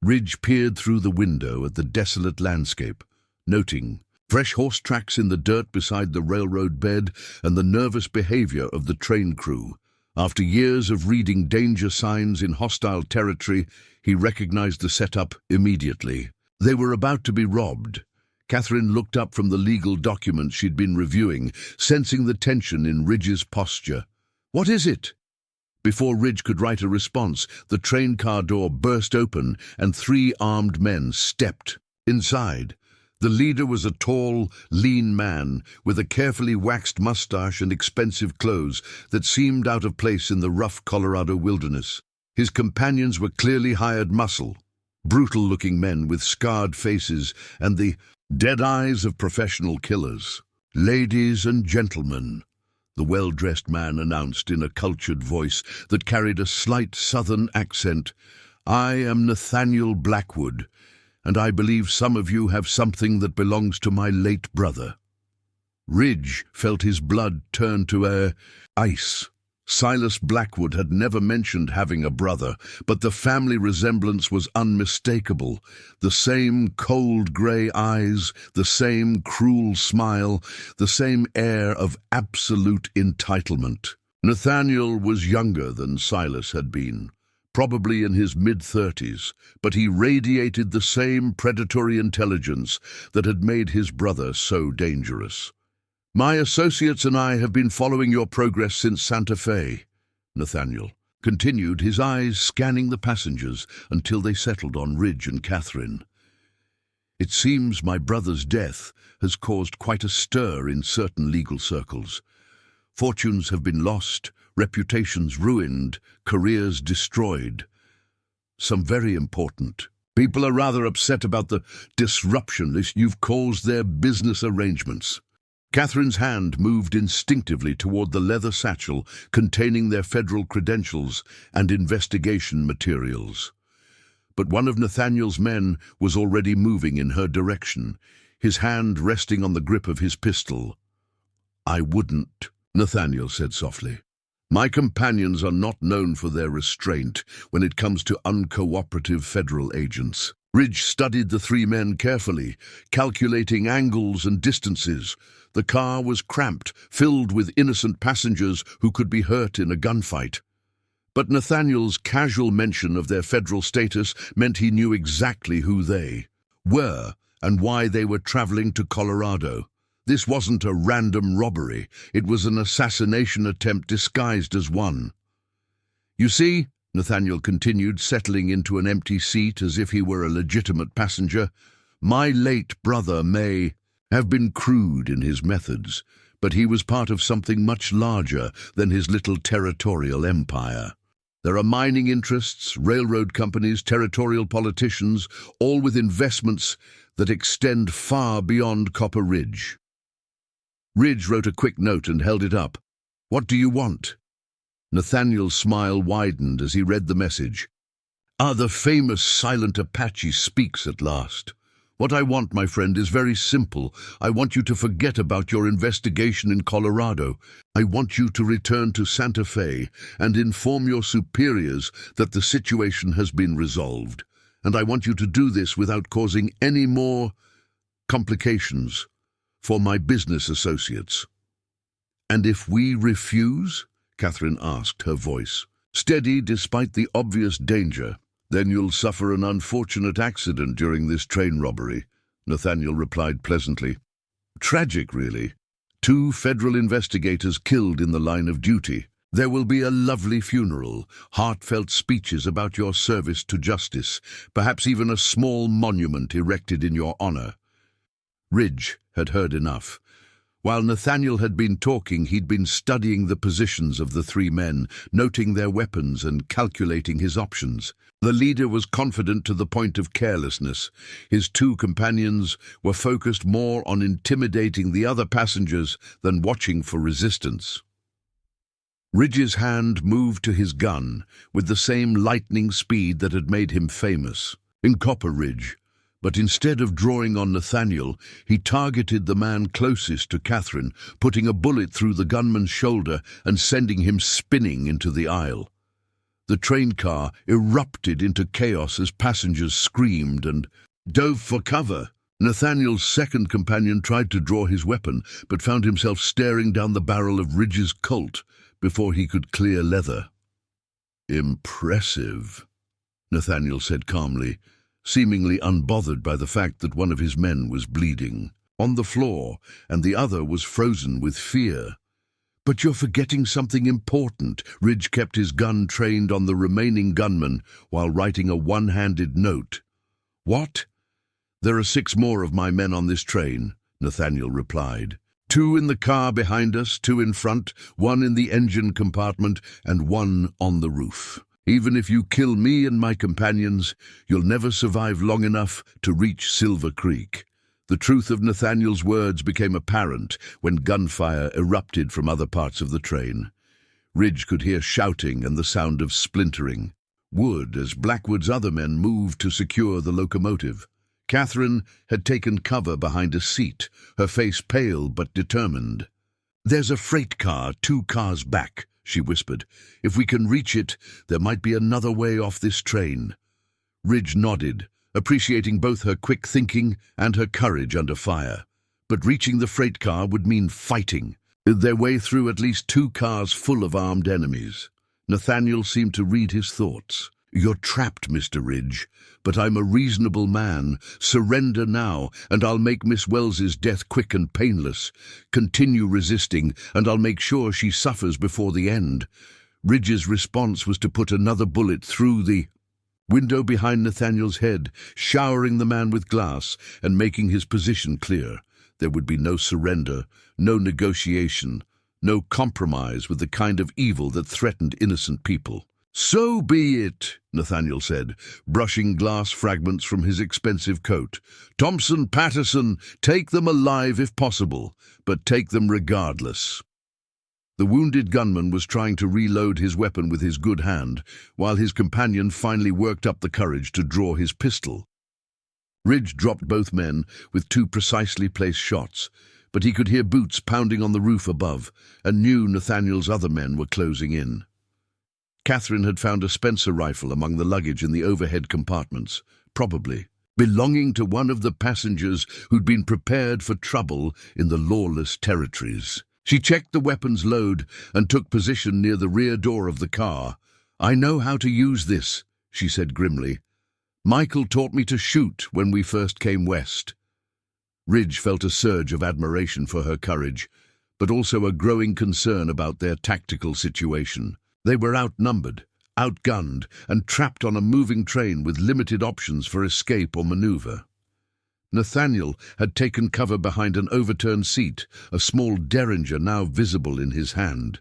Ridge peered through the window at the desolate landscape, noting, Fresh horse tracks in the dirt beside the railroad bed, and the nervous behavior of the train crew. After years of reading danger signs in hostile territory, he recognized the setup immediately. They were about to be robbed. Catherine looked up from the legal documents she'd been reviewing, sensing the tension in Ridge's posture. "What is it?" Before Ridge could write a response, the train car door burst open and 3 armed men stepped inside. The leader was a tall, lean man with a carefully waxed mustache and expensive clothes that seemed out of place in the rough Colorado wilderness. His companions were clearly hired muscle, brutal-looking men with scarred faces and the dead eyes of professional killers. "Ladies and gentlemen," the well-dressed man announced in a cultured voice that carried a slight southern accent, "I am Nathaniel Blackwood, and I believe some of you have something that belongs to my late brother." Ridge felt his blood turn to ice. Silas Blackwood had never mentioned having a brother, but the family resemblance was unmistakable. The same cold grey eyes, the same cruel smile, the same air of absolute entitlement. Nathaniel was younger than Silas had been, probably in his mid-30s, but he radiated the same predatory intelligence that had made his brother so dangerous. "My associates and I have been following your progress since Santa Fe," Nathaniel continued, his eyes scanning the passengers until they settled on Ridge and Catherine. "It seems my brother's death has caused quite a stir in certain legal circles. Fortunes have been lost, reputations ruined, careers destroyed. Some very important. People are rather upset about the disruption you've caused their business arrangements." Catherine's hand moved instinctively toward the leather satchel containing their federal credentials and investigation materials. But one of Nathaniel's men was already moving in her direction, his hand resting on the grip of his pistol. "I wouldn't," Nathaniel said softly. "My companions are not known for their restraint when it comes to uncooperative federal agents." Ridge studied the 3 men carefully, calculating angles and distances. The car was cramped, filled with innocent passengers who could be hurt in a gunfight. But Nathaniel's casual mention of their federal status meant he knew exactly who they were and why they were traveling to Colorado. This wasn't a random robbery. It was an assassination attempt disguised as one. "You see," Nathaniel continued, settling into an empty seat as if he were a legitimate passenger, "my late brother may have been crude in his methods, but he was part of something much larger than his little territorial empire. There are mining interests, railroad companies, territorial politicians, all with investments that extend far beyond Copper Ridge." Ridge wrote a quick note and held it up. "What do you want?" Nathaniel's smile widened as he read the message. "The famous silent Apache speaks at last. What I want, my friend, is very simple. I want you to forget about your investigation in Colorado. I want you to return to Santa Fe and inform your superiors that the situation has been resolved. And I want you to do this without causing any more complications for my business associates." "And if we refuse?" Catherine asked, her voice steady despite the obvious danger. "Then you'll suffer an unfortunate accident during this train robbery," Nathaniel replied pleasantly. "Tragic, really. 2 federal investigators killed in the line of duty. There will be a lovely funeral, heartfelt speeches about your service to justice, perhaps even a small monument erected in your honor." Ridge had heard enough. While Nathaniel had been talking, he'd been studying the positions of the 3 men, noting their weapons and calculating his options. The leader was confident to the point of carelessness. His 2 companions were focused more on intimidating the other passengers than watching for resistance. Ridge's hand moved to his gun with the same lightning speed that had made him famous in Copper Ridge. But instead of drawing on Nathaniel, he targeted the man closest to Catherine, putting a bullet through the gunman's shoulder and sending him spinning into the aisle. The train car erupted into chaos as passengers screamed and dove for cover. Nathaniel's second companion tried to draw his weapon, but found himself staring down the barrel of Ridge's Colt before he could clear leather. "Impressive," Nathaniel said calmly, seemingly unbothered by the fact that one of his men was bleeding on the floor and the other was frozen with fear. "But you're forgetting something important." Ridge kept his gun trained on the remaining gunman while writing a one-handed note. "What?" "There are 6 more of my men on this train," Nathaniel replied. 2 in the car behind us, 2 in front, 1 in the engine compartment, and 1 on the roof. Even if you kill me and my companions, you'll never survive long enough to reach Silver Creek." The truth of Nathaniel's words became apparent when gunfire erupted from other parts of the train. Ridge could hear shouting and the sound of splintering wood as Blackwood's other men moved to secure the locomotive. Catherine had taken cover behind a seat, her face pale but determined. "There's a freight car 2 cars back," she whispered. "If we can reach it, there might be another way off this train." Ridge nodded, appreciating both her quick thinking and her courage under fire. But reaching the freight car would mean fighting their way through at least 2 cars full of armed enemies. Nathaniel seemed to read his thoughts. "You're trapped, Mr. Ridge, but I'm a reasonable man. Surrender now, and I'll make Miss Wells's death quick and painless. Continue resisting, and I'll make sure she suffers before the end." Ridge's response was to put another bullet through the window behind Nathaniel's head, showering the man with glass and making his position clear. There would be no surrender, no negotiation, no compromise with the kind of evil that threatened innocent people. "So be it," Nathaniel said, brushing glass fragments from his expensive coat. "Thompson, Patterson, take them alive if possible, but take them regardless." The wounded gunman was trying to reload his weapon with his good hand, while his companion finally worked up the courage to draw his pistol. Ridge dropped both men with 2 precisely placed shots, but he could hear boots pounding on the roof above, and knew Nathaniel's other men were closing in. Catherine had found a Spencer rifle among the luggage in the overhead compartments, probably belonging to one of the passengers who'd been prepared for trouble in the lawless territories. She checked the weapon's load and took position near the rear door of the car. "I know how to use this," she said grimly. "Michael taught me to shoot when we first came west." Ridge felt a surge of admiration for her courage, but also a growing concern about their tactical situation. They were outnumbered, outgunned, and trapped on a moving train with limited options for escape or maneuver. Nathaniel had taken cover behind an overturned seat, a small derringer now visible in his hand.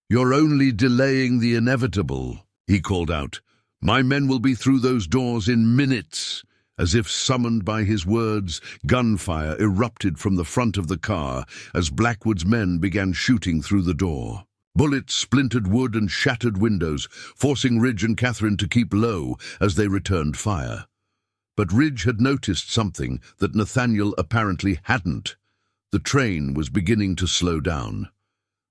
"You're only delaying the inevitable," he called out. "My men will be through those doors in minutes." As if summoned by his words, gunfire erupted from the front of the car as Blackwood's men began shooting through the door. Bullets splintered wood and shattered windows, forcing Ridge and Catherine to keep low as they returned fire. But Ridge had noticed something that Nathaniel apparently hadn't. The train was beginning to slow down.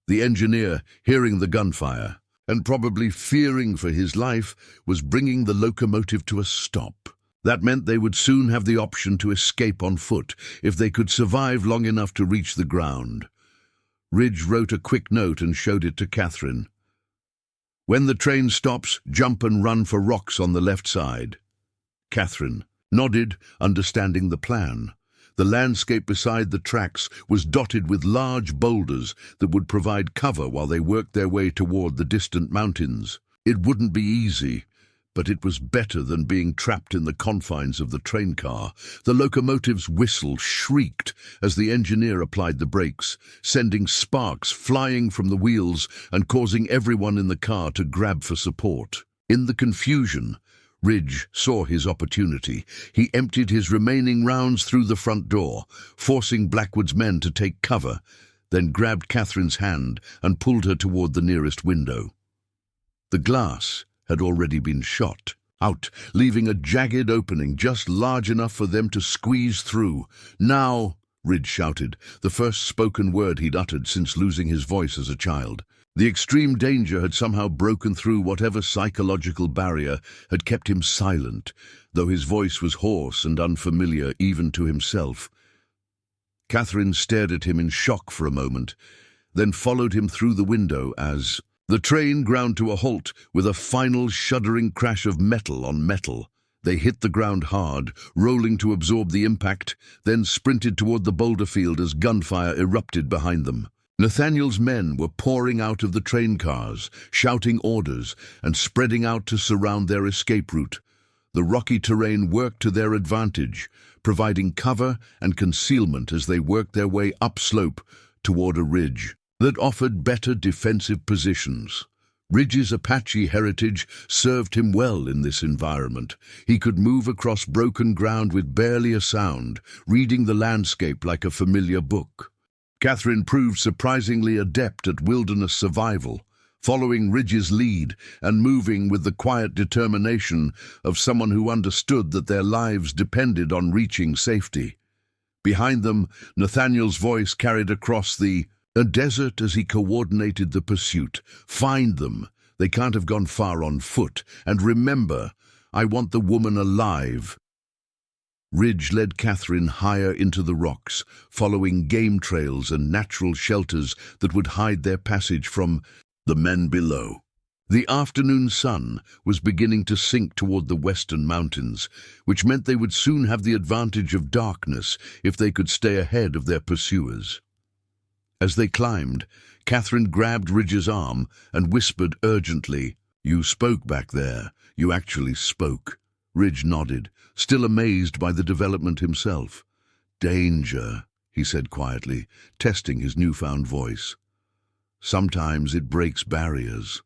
The engineer, hearing the gunfire, and probably fearing for his life, was bringing the locomotive to a stop. That meant they would soon have the option to escape on foot if they could survive long enough to reach the ground. Ridge wrote a quick note and showed it to Catherine. "When the train stops, jump and run for rocks on the left side." Catherine nodded, understanding the plan. The landscape beside the tracks was dotted with large boulders that would provide cover while they worked their way toward the distant mountains. It wouldn't be easy, but it was better than being trapped in the confines of the train car. The locomotive's whistle shrieked as the engineer applied the brakes, sending sparks flying from the wheels and causing everyone in the car to grab for support. In the confusion, Ridge saw his opportunity. He emptied his remaining rounds through the front door, forcing Blackwood's men to take cover, then grabbed Catherine's hand and pulled her toward the nearest window. The glass had already been shot out, leaving a jagged opening just large enough for them to squeeze through. "Now!" Ridge shouted, the first spoken word he'd uttered since losing his voice as a child. The extreme danger had somehow broken through whatever psychological barrier had kept him silent, though his voice was hoarse and unfamiliar even to himself. Catherine stared at him in shock for a moment, then followed him through the window as the train ground to a halt with a final shuddering crash of metal on metal. They hit the ground hard, rolling to absorb the impact, then sprinted toward the boulder field as gunfire erupted behind them. Nathaniel's men were pouring out of the train cars, shouting orders and spreading out to surround their escape route. The rocky terrain worked to their advantage, providing cover and concealment as they worked their way upslope toward a ridge that offered better defensive positions. Ridge's Apache heritage served him well in this environment. He could move across broken ground with barely a sound, reading the landscape like a familiar book. Catherine proved surprisingly adept at wilderness survival, following Ridge's lead and moving with the quiet determination of someone who understood that their lives depended on reaching safety. Behind them, Nathaniel's voice carried across the desert as he coordinated the pursuit. "Find them. They can't have gone far on foot. And remember, I want the woman alive." Ridge led Catherine higher into the rocks, following game trails and natural shelters that would hide their passage from the men below. The afternoon sun was beginning to sink toward the western mountains, which meant they would soon have the advantage of darkness if they could stay ahead of their pursuers. As they climbed, Catherine grabbed Ridge's arm and whispered urgently, "You spoke back there. You actually spoke." Ridge nodded, still amazed by the development himself. "Danger," he said quietly, testing his newfound voice. "Sometimes it breaks barriers."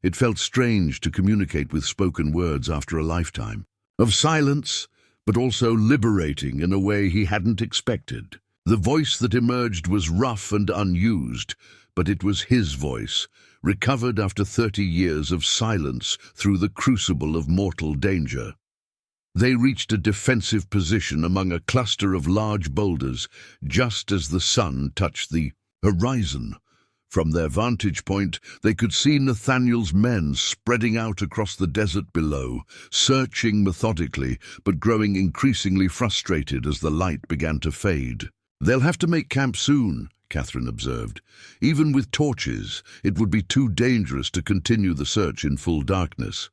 It felt strange to communicate with spoken words after a lifetime of silence, but also liberating in a way he hadn't expected. The voice that emerged was rough and unused, but it was his voice, recovered after 30 years of silence through the crucible of mortal danger. They reached a defensive position among a cluster of large boulders just as the sun touched the horizon. From their vantage point, they could see Nathaniel's men spreading out across the desert below, searching methodically, but growing increasingly frustrated as the light began to fade. "They'll have to make camp soon," Catherine observed. "Even with torches, it would be too dangerous to continue the search in full darkness."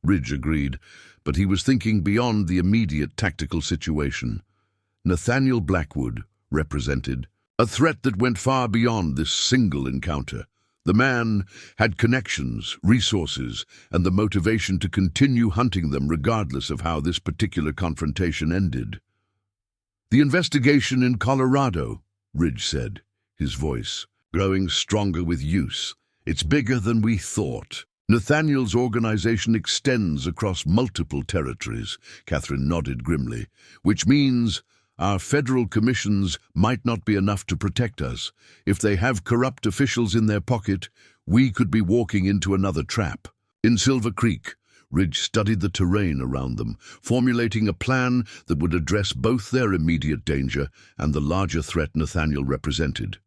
Ridge agreed, but he was thinking beyond the immediate tactical situation. Nathaniel Blackwood represented a threat that went far beyond this single encounter. The man had connections, resources, and the motivation to continue hunting them regardless of how this particular confrontation ended. "The investigation in Colorado," Ridge said, his voice growing stronger with use. "It's bigger than we thought." "Nathaniel's organization extends across multiple territories," Catherine nodded grimly, "which means our federal commissions might not be enough to protect us. If they have corrupt officials in their pocket, we could be walking into another trap." In Silver Creek, Ridge studied the terrain around them, formulating a plan that would address both their immediate danger and the larger threat Nathaniel represented.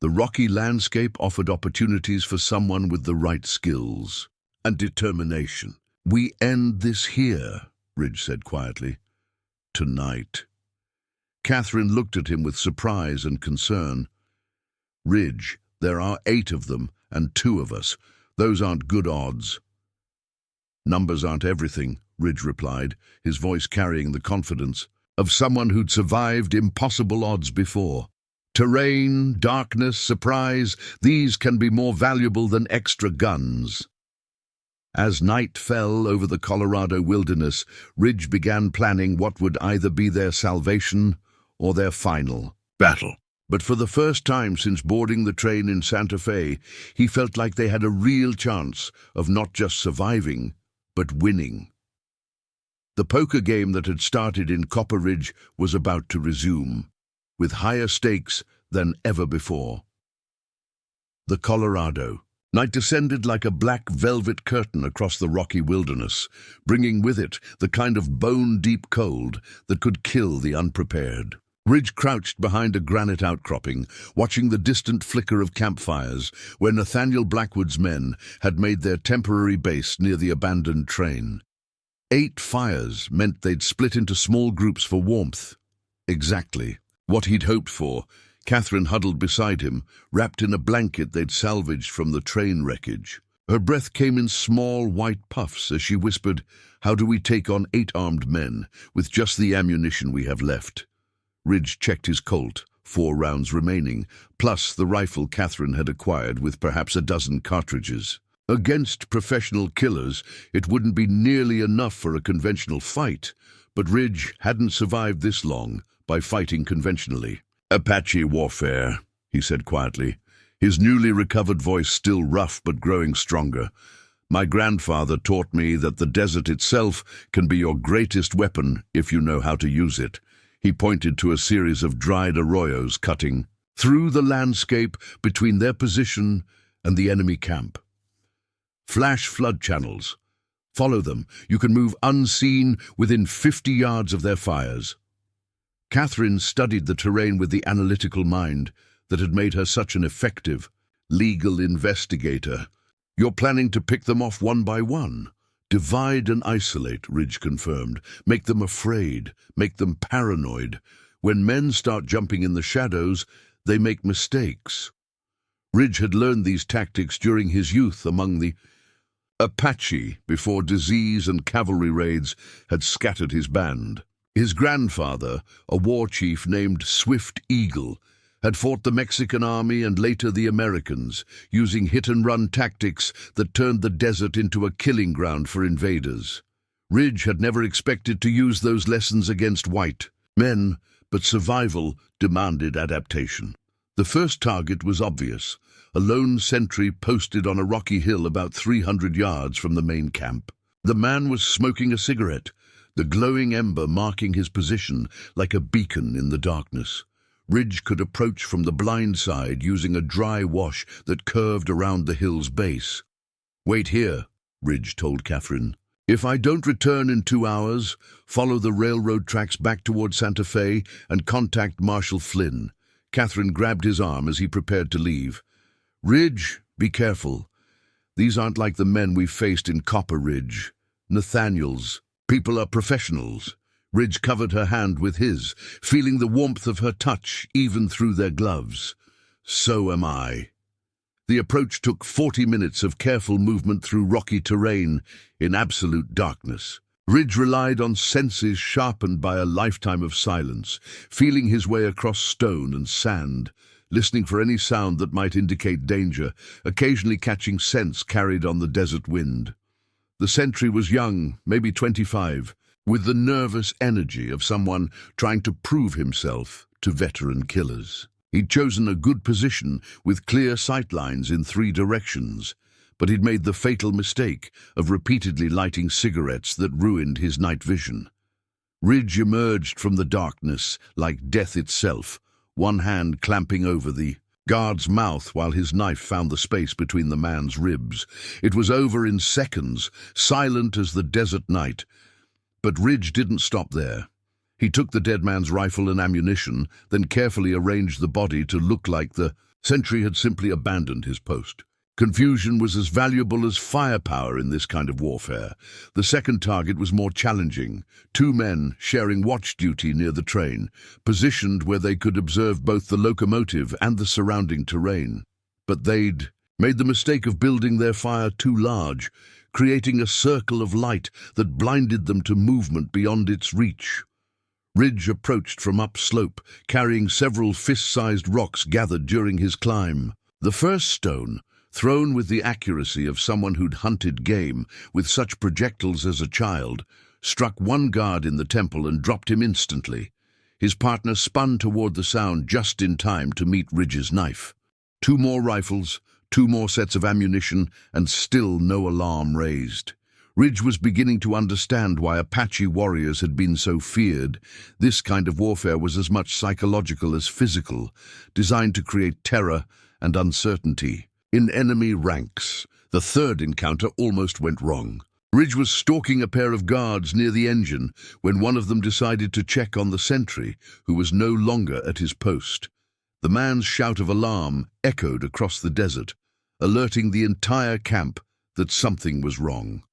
The rocky landscape offered opportunities for someone with the right skills and determination. "We end this here," Ridge said quietly. "Tonight." Catherine looked at him with surprise and concern. "Ridge, there are 8 of them and 2 of us. Those aren't good odds." "Numbers aren't everything," Ridge replied, his voice carrying the confidence of someone who'd survived impossible odds before. "Terrain, darkness, surprise, these can be more valuable than extra guns." As night fell over the Colorado wilderness, Ridge began planning what would either be their salvation or their final battle. But for the first time since boarding the train in Santa Fe, he felt like they had a real chance of not just surviving, but winning. The poker game that had started in Copper Ridge was about to resume, with higher stakes than ever before. The Colorado. Night descended like a black velvet curtain across the rocky wilderness, bringing with it the kind of bone-deep cold that could kill the unprepared. Ridge crouched behind a granite outcropping, watching the distant flicker of campfires where Nathaniel Blackwood's men had made their temporary base near the abandoned train. 8 fires meant they'd split into small groups for warmth. Exactly what he'd hoped for. Catherine huddled beside him, wrapped in a blanket they'd salvaged from the train wreckage. Her breath came in small, white puffs as she whispered, "How do we take on 8 armed men with just the ammunition we have left?" Ridge checked his Colt, 4 rounds remaining, plus the rifle Catherine had acquired with perhaps a dozen cartridges. Against professional killers, it wouldn't be nearly enough for a conventional fight, but Ridge hadn't survived this long by fighting conventionally. "Apache warfare," he said quietly, his newly recovered voice still rough but growing stronger. "My grandfather taught me that the desert itself can be your greatest weapon if you know how to use it." He pointed to a series of dried arroyos cutting through the landscape between their position and the enemy camp. "Flash flood channels. Follow them. You can move unseen within 50 yards of their fires." Catherine studied the terrain with the analytical mind that had made her such an effective legal investigator. "You're planning to pick them off one by one?" "Divide and isolate," Ridge confirmed. "Make them afraid, make them paranoid. When men start jumping in the shadows, they make mistakes." Ridge had learned these tactics during his youth among the Apache before disease and cavalry raids had scattered his band. His grandfather, a war chief named Swift Eagle, had fought the Mexican army and later the Americans, using hit-and-run tactics that turned the desert into a killing ground for invaders. Ridge had never expected to use those lessons against white men, but survival demanded adaptation. The first target was obvious, a lone sentry posted on a rocky hill about 300 yards from the main camp. The man was smoking a cigarette, the glowing ember marking his position like a beacon in the darkness. Ridge could approach from the blind side using a dry wash that curved around the hill's base. "Wait here," Ridge told Catherine. "If I don't return in 2 hours, follow the railroad tracks back toward Santa Fe and contact Marshal Flynn." Catherine grabbed his arm as he prepared to leave. "Ridge, be careful. These aren't like the men we faced in Copper Ridge. Nathaniel's. People are professionals." Ridge covered her hand with his, feeling the warmth of her touch even through their gloves. "So am I." The approach took 40 minutes of careful movement through rocky terrain in absolute darkness. Ridge relied on senses sharpened by a lifetime of silence, feeling his way across stone and sand, listening for any sound that might indicate danger, occasionally catching scents carried on the desert wind. The sentry was young, maybe 25, with the nervous energy of someone trying to prove himself to veteran killers. He'd chosen a good position with clear sightlines in 3 directions, but he'd made the fatal mistake of repeatedly lighting cigarettes that ruined his night vision. Ridge emerged from the darkness like death itself, one hand clamping over the guard's mouth while his knife found the space between the man's ribs. It was over in seconds, silent as the desert night. But Ridge didn't stop there. He took the dead man's rifle and ammunition, then carefully arranged the body to look like the sentry had simply abandoned his post. Confusion was as valuable as firepower in this kind of warfare. The second target was more challenging. 2 men sharing watch duty near the train, positioned where they could observe both the locomotive and the surrounding terrain. But they'd made the mistake of building their fire too large, creating a circle of light that blinded them to movement beyond its reach. Ridge approached from upslope, carrying several fist-sized rocks gathered during his climb. The first stone, thrown with the accuracy of someone who'd hunted game with such projectiles as a child, struck one guard in the temple and dropped him instantly. His partner spun toward the sound just in time to meet Ridge's knife. 2 more rifles, 2 more sets of ammunition, and still no alarm raised. Ridge was beginning to understand why Apache warriors had been so feared. This kind of warfare was as much psychological as physical, designed to create terror and uncertainty. In enemy ranks, the third encounter almost went wrong. Ridge was stalking a pair of guards near the engine when one of them decided to check on the sentry, who was no longer at his post. The man's shout of alarm echoed across the desert, alerting the entire camp that something was wrong.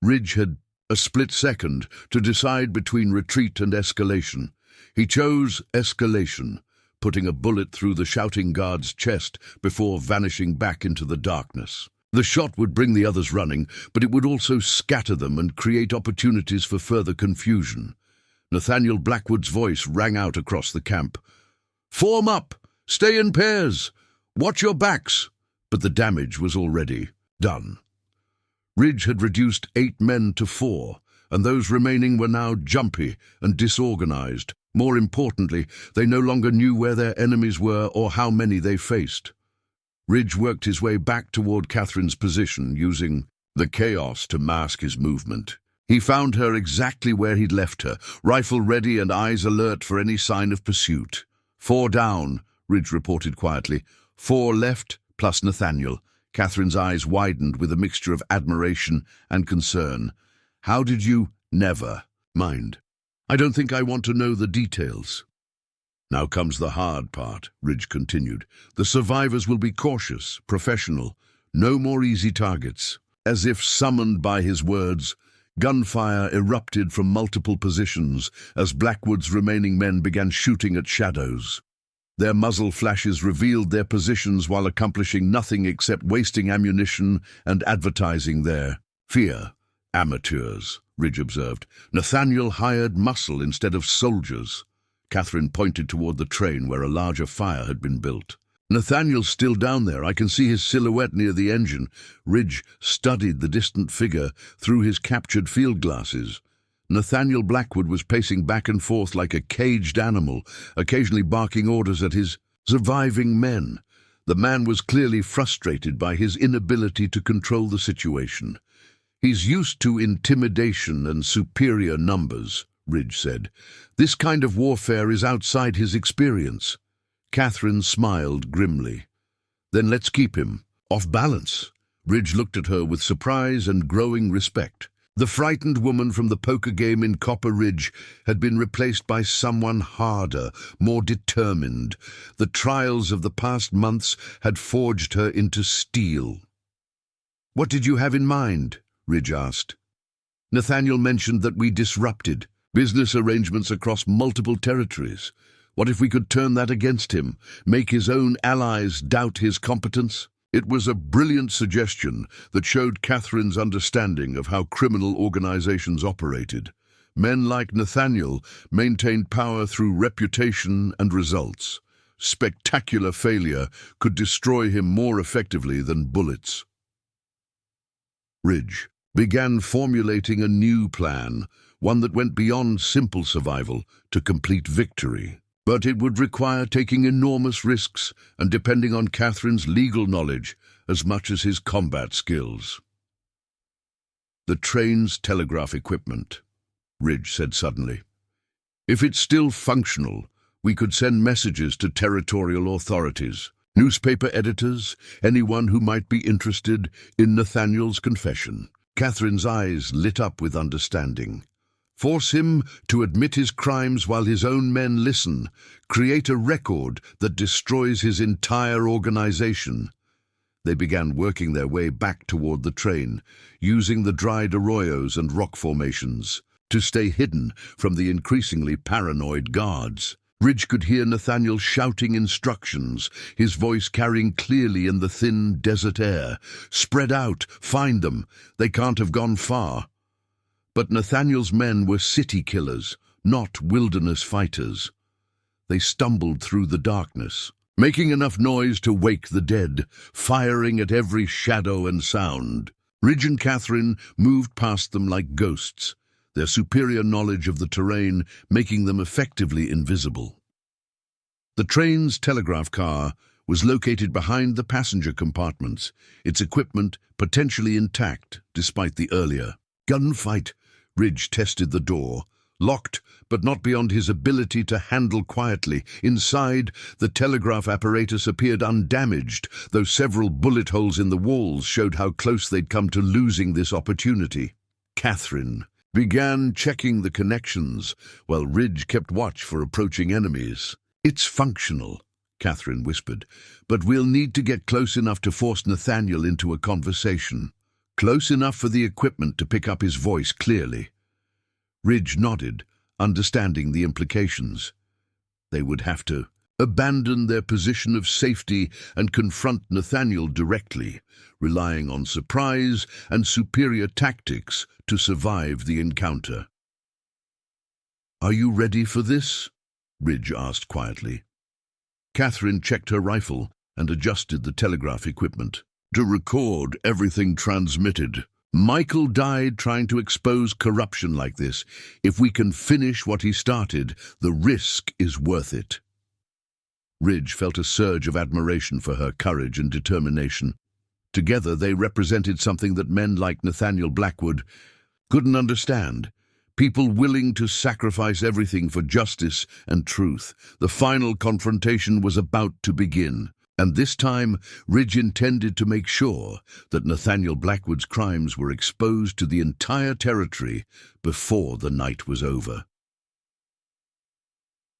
Ridge had a split second to decide between retreat and escalation. He chose escalation, putting a bullet through the shouting guard's chest before vanishing back into the darkness. The shot would bring the others running, but it would also scatter them and create opportunities for further confusion. Nathaniel Blackwood's voice rang out across the camp. "Form up! Stay in pairs! Watch your backs!" But the damage was already done. Ridge had reduced 8 men to 4, and those remaining were now jumpy and disorganized. More importantly, they no longer knew where their enemies were or how many they faced. Ridge worked his way back toward Catherine's position, using the chaos to mask his movement. He found her exactly where he'd left her, rifle ready and eyes alert for any sign of pursuit. 4 down, Ridge reported quietly. 4 left, plus Nathaniel. Catherine's eyes widened with a mixture of admiration and concern. "How did you—" "Never mind. I don't think I want to know the details." "Now comes the hard part," Ridge continued. "The survivors will be cautious, professional. No more easy targets." As if summoned by his words, gunfire erupted from multiple positions as Blackwood's remaining men began shooting at shadows. Their muzzle flashes revealed their positions while accomplishing nothing except wasting ammunition and advertising their fear. "Amateurs," Ridge observed. "Nathaniel hired muscle instead of soldiers." Catherine pointed toward the train where a larger fire had been built. "Nathaniel's still down there. I can see his silhouette near the engine." Ridge studied the distant figure through his captured field glasses. Nathaniel Blackwood was pacing back and forth like a caged animal, occasionally barking orders at his surviving men. The man was clearly frustrated by his inability to control the situation. "He's used to intimidation and superior numbers," Ridge said. "This kind of warfare is outside his experience." Catherine smiled grimly. "Then let's keep him off balance." Ridge looked at her with surprise and growing respect. The frightened woman from the poker game in Copper Ridge had been replaced by someone harder, more determined. The trials of the past months had forged her into steel. "What did you have in mind?" Ridge asked. "Nathaniel mentioned that we disrupted business arrangements across multiple territories. What if we could turn that against him, make his own allies doubt his competence?" It was a brilliant suggestion that showed Catherine's understanding of how criminal organizations operated. Men like Nathaniel maintained power through reputation and results. Spectacular failure could destroy him more effectively than bullets. Ridge began formulating a new plan, one that went beyond simple survival to complete victory. But it would require taking enormous risks and depending on Catherine's legal knowledge as much as his combat skills. "The train's telegraph equipment," Ridge said suddenly. "If it's still functional, we could send messages to territorial authorities, newspaper editors, anyone who might be interested in Nathaniel's confession." Catherine's eyes lit up with understanding. "Force him to admit his crimes while his own men listen. Create a record that destroys his entire organization." They began working their way back toward the train, using the dried arroyos and rock formations to stay hidden from the increasingly paranoid guards. Ridge could hear Nathaniel shouting instructions, his voice carrying clearly in the thin desert air. "Spread out, find them. They can't have gone far." But Nathaniel's men were city killers, not wilderness fighters. They stumbled through the darkness, making enough noise to wake the dead, firing at every shadow and sound. Ridge and Catherine moved past them like ghosts, their superior knowledge of the terrain making them effectively invisible. The train's telegraph car was located behind the passenger compartments, its equipment potentially intact despite the earlier gunfight. Ridge tested the door, locked, but not beyond his ability to handle quietly. Inside, the telegraph apparatus appeared undamaged, though several bullet holes in the walls showed how close they'd come to losing this opportunity. Catherine began checking the connections, while Ridge kept watch for approaching enemies. "It's functional," Catherine whispered, "but we'll need to get close enough to force Nathaniel into a conversation. Close enough for the equipment to pick up his voice clearly." Ridge nodded, understanding the implications. They would have to abandon their position of safety and confront Nathaniel directly, relying on surprise and superior tactics to survive the encounter. "Are you ready for this?" Ridge asked quietly. Catherine checked her rifle and adjusted the telegraph equipment. "To record everything transmitted. Michael died trying to expose corruption like this. If we can finish what he started, the risk is worth it." Ridge felt a surge of admiration for her courage and determination. Together they represented something that men like Nathaniel Blackwood couldn't understand. People willing to sacrifice everything for justice and truth. The final confrontation was about to begin. And this time, Ridge intended to make sure that Nathaniel Blackwood's crimes were exposed to the entire territory before the night was over.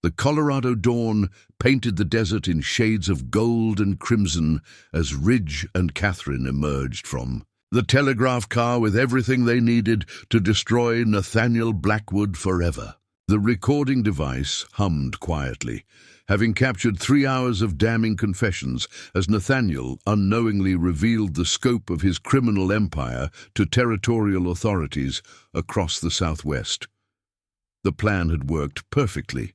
The Colorado dawn painted the desert in shades of gold and crimson as Ridge and Catherine emerged from the telegraph car with everything they needed to destroy Nathaniel Blackwood forever. The recording device hummed quietly, having captured 3 hours of damning confessions as Nathaniel unknowingly revealed the scope of his criminal empire to territorial authorities across the Southwest. The plan had worked perfectly.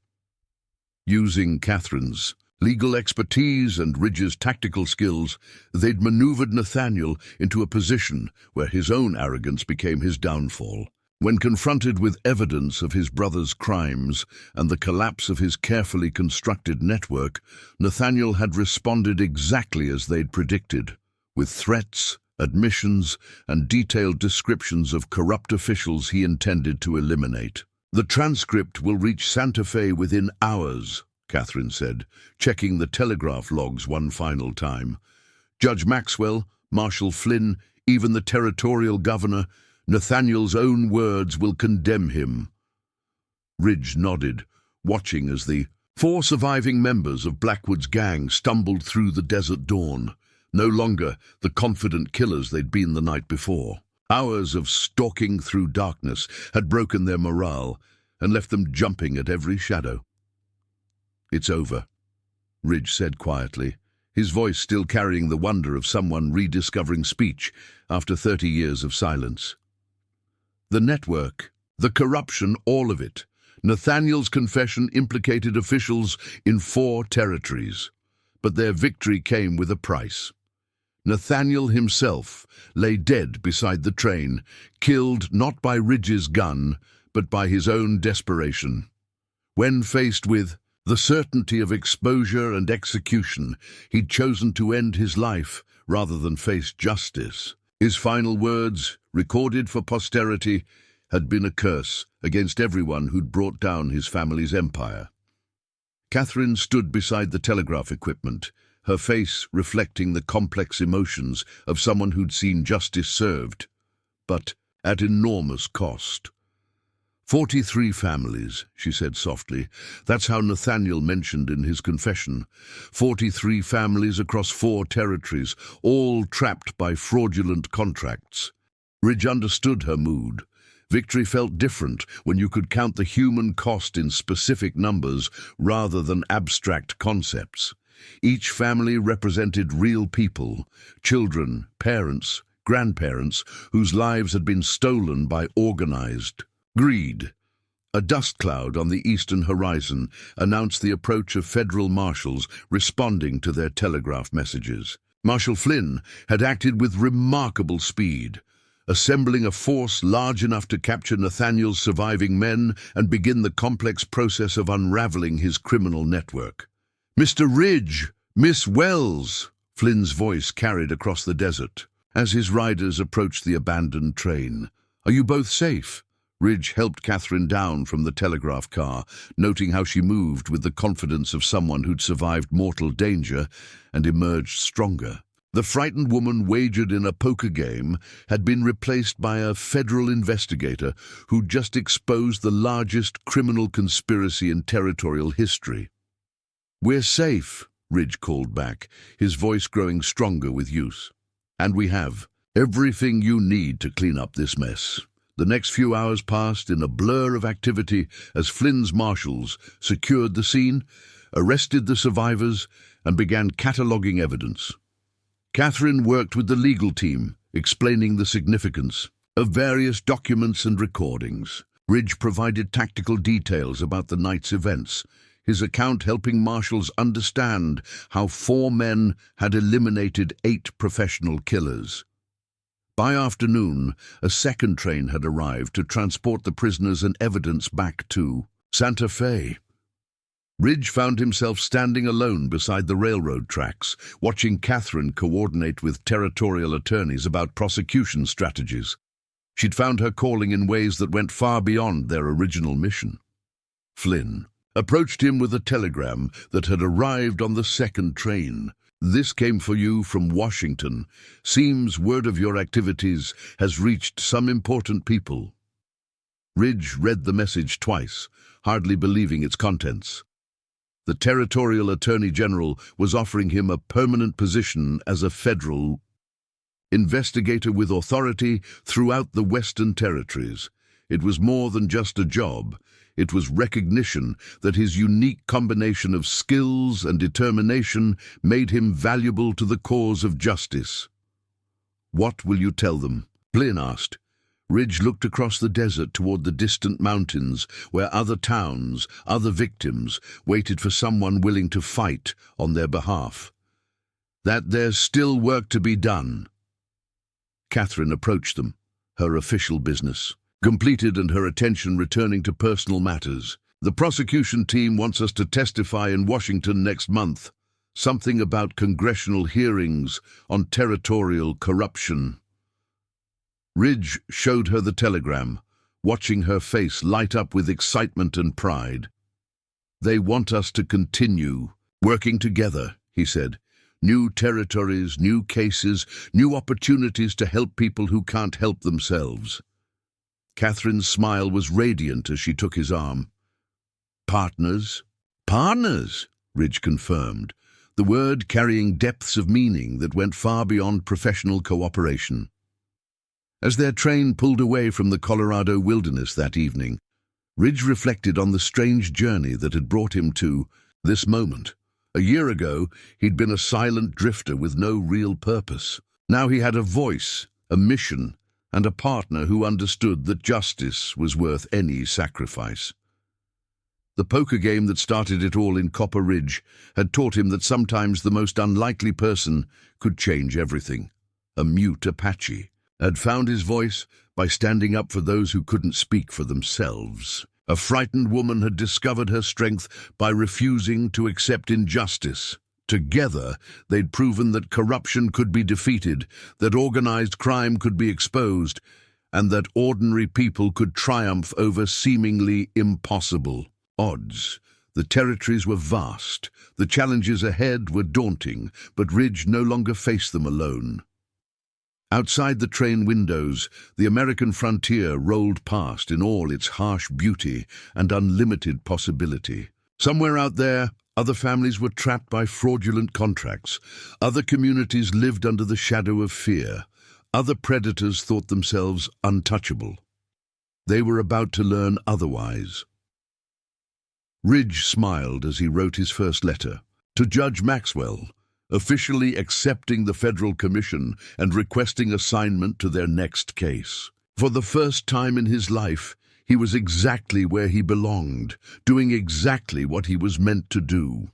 Using Catherine's legal expertise and Ridge's tactical skills, they'd maneuvered Nathaniel into a position where his own arrogance became his downfall. When confronted with evidence of his brother's crimes and the collapse of his carefully constructed network, Nathaniel had responded exactly as they'd predicted, with threats, admissions, and detailed descriptions of corrupt officials he intended to eliminate. "The transcript will reach Santa Fe within hours," Catherine said, checking the telegraph logs one final time. "Judge Maxwell, Marshal Flynn, even the territorial governor, Nathaniel's own words will condemn him." Ridge nodded, watching as the 4 surviving members of Blackwood's gang stumbled through the desert dawn, no longer the confident killers they'd been the night before. Hours of stalking through darkness had broken their morale and left them jumping at every shadow. "It's over," Ridge said quietly, his voice still carrying the wonder of someone rediscovering speech after 30 years of silence. "The network, the corruption, all of it. Nathaniel's confession implicated officials in 4 territories, but their victory came with a price. Nathaniel himself lay dead beside the train, killed not by Ridge's gun, but by his own desperation. When faced with the certainty of exposure and execution, he'd chosen to end his life rather than face justice. His final words, recorded for posterity, had been a curse against everyone who'd brought down his family's empire." Catherine stood beside the telegraph equipment, her face reflecting the complex emotions of someone who'd seen justice served, but at enormous cost. 43 families, she said softly. That's how Nathaniel mentioned in his confession. 43 families across 4 territories, all trapped by fraudulent contracts. Ridge understood her mood. Victory felt different when you could count the human cost in specific numbers rather than abstract concepts. Each family represented real people, children, parents, grandparents, whose lives had been stolen by organized greed. A dust cloud on the eastern horizon announced the approach of federal marshals responding to their telegraph messages. Marshal Flynn had acted with remarkable speed, assembling a force large enough to capture Nathaniel's surviving men and begin the complex process of unraveling his criminal network. "Mr. Ridge! Miss Wells!" Flynn's voice carried across the desert as his riders approached the abandoned train. "Are you both safe?" Ridge helped Catherine down from the telegraph car, noting how she moved with the confidence of someone who'd survived mortal danger and emerged stronger. The frightened woman wagered in a poker game had been replaced by a federal investigator who'd just exposed the largest criminal conspiracy in territorial history. "We're safe," Ridge called back, his voice growing stronger with use. "And we have everything you need to clean up this mess." The next few hours passed in a blur of activity as Flynn's marshals secured the scene, arrested the survivors, and began cataloguing evidence. Catherine worked with the legal team, explaining the significance of various documents and recordings. Ridge provided tactical details about the night's events, his account helping marshals understand how 4 men had eliminated 8 professional killers. By afternoon, a second train had arrived to transport the prisoners and evidence back to Santa Fe. Ridge found himself standing alone beside the railroad tracks, watching Catherine coordinate with territorial attorneys about prosecution strategies. She'd found her calling in ways that went far beyond their original mission. Flynn approached him with a telegram that had arrived on the second train. "This came for you from Washington. Seems word of your activities has reached some important people." Ridge read the message twice, hardly believing its contents. The Territorial Attorney General was offering him a permanent position as a federal investigator with authority throughout the Western Territories. It was more than just a job. It was recognition that his unique combination of skills and determination made him valuable to the cause of justice. "What will you tell them?" Flynn asked. Ridge looked across the desert toward the distant mountains where other towns, other victims, waited for someone willing to fight on their behalf. "That there's still work to be done." Catherine approached them, her official business completed and her attention returning to personal matters. "The prosecution team wants us to testify in Washington next month. Something about congressional hearings on territorial corruption." Ridge showed her the telegram, watching her face light up with excitement and pride. "They want us to continue working together," he said. "New territories, new cases, new opportunities to help people who can't help themselves." Catherine's smile was radiant as she took his arm. "Partners?" "Partners," Ridge confirmed, the word carrying depths of meaning that went far beyond professional cooperation. As their train pulled away from the Colorado wilderness that evening, Ridge reflected on the strange journey that had brought him to this moment. A year ago, he'd been a silent drifter with no real purpose. Now he had a voice, a mission, and a partner who understood that justice was worth any sacrifice. The poker game that started it all in Copper Ridge had taught him that sometimes the most unlikely person could change everything. A mute Apache had found his voice by standing up for those who couldn't speak for themselves. A frightened woman had discovered her strength by refusing to accept injustice. Together, they'd proven that corruption could be defeated, that organized crime could be exposed, and that ordinary people could triumph over seemingly impossible odds. The territories were vast, the challenges ahead were daunting, but Ridge no longer faced them alone. Outside the train windows, the American frontier rolled past in all its harsh beauty and unlimited possibility. Somewhere out there, other families were trapped by fraudulent contracts. Other communities lived under the shadow of fear. Other predators thought themselves untouchable. They were about to learn otherwise. Ridge smiled as he wrote his first letter to Judge Maxwell, officially accepting the federal commission and requesting assignment to their next case. For the first time in his life, he was exactly where he belonged, doing exactly what he was meant to do.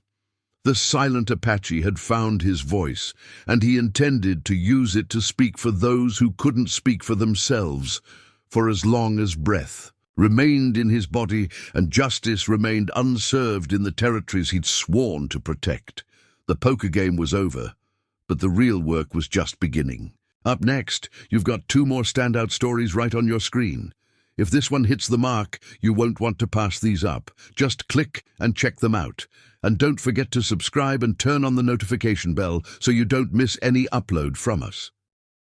The silent Apache had found his voice, and he intended to use it to speak for those who couldn't speak for themselves, for as long as breath remained in his body and justice remained unserved in the territories he'd sworn to protect. The poker game was over, but the real work was just beginning. Up next, you've got 2 more standout stories right on your screen. If this one hits the mark, you won't want to pass these up. Just click and check them out. And don't forget to subscribe and turn on the notification bell so you don't miss any upload from us.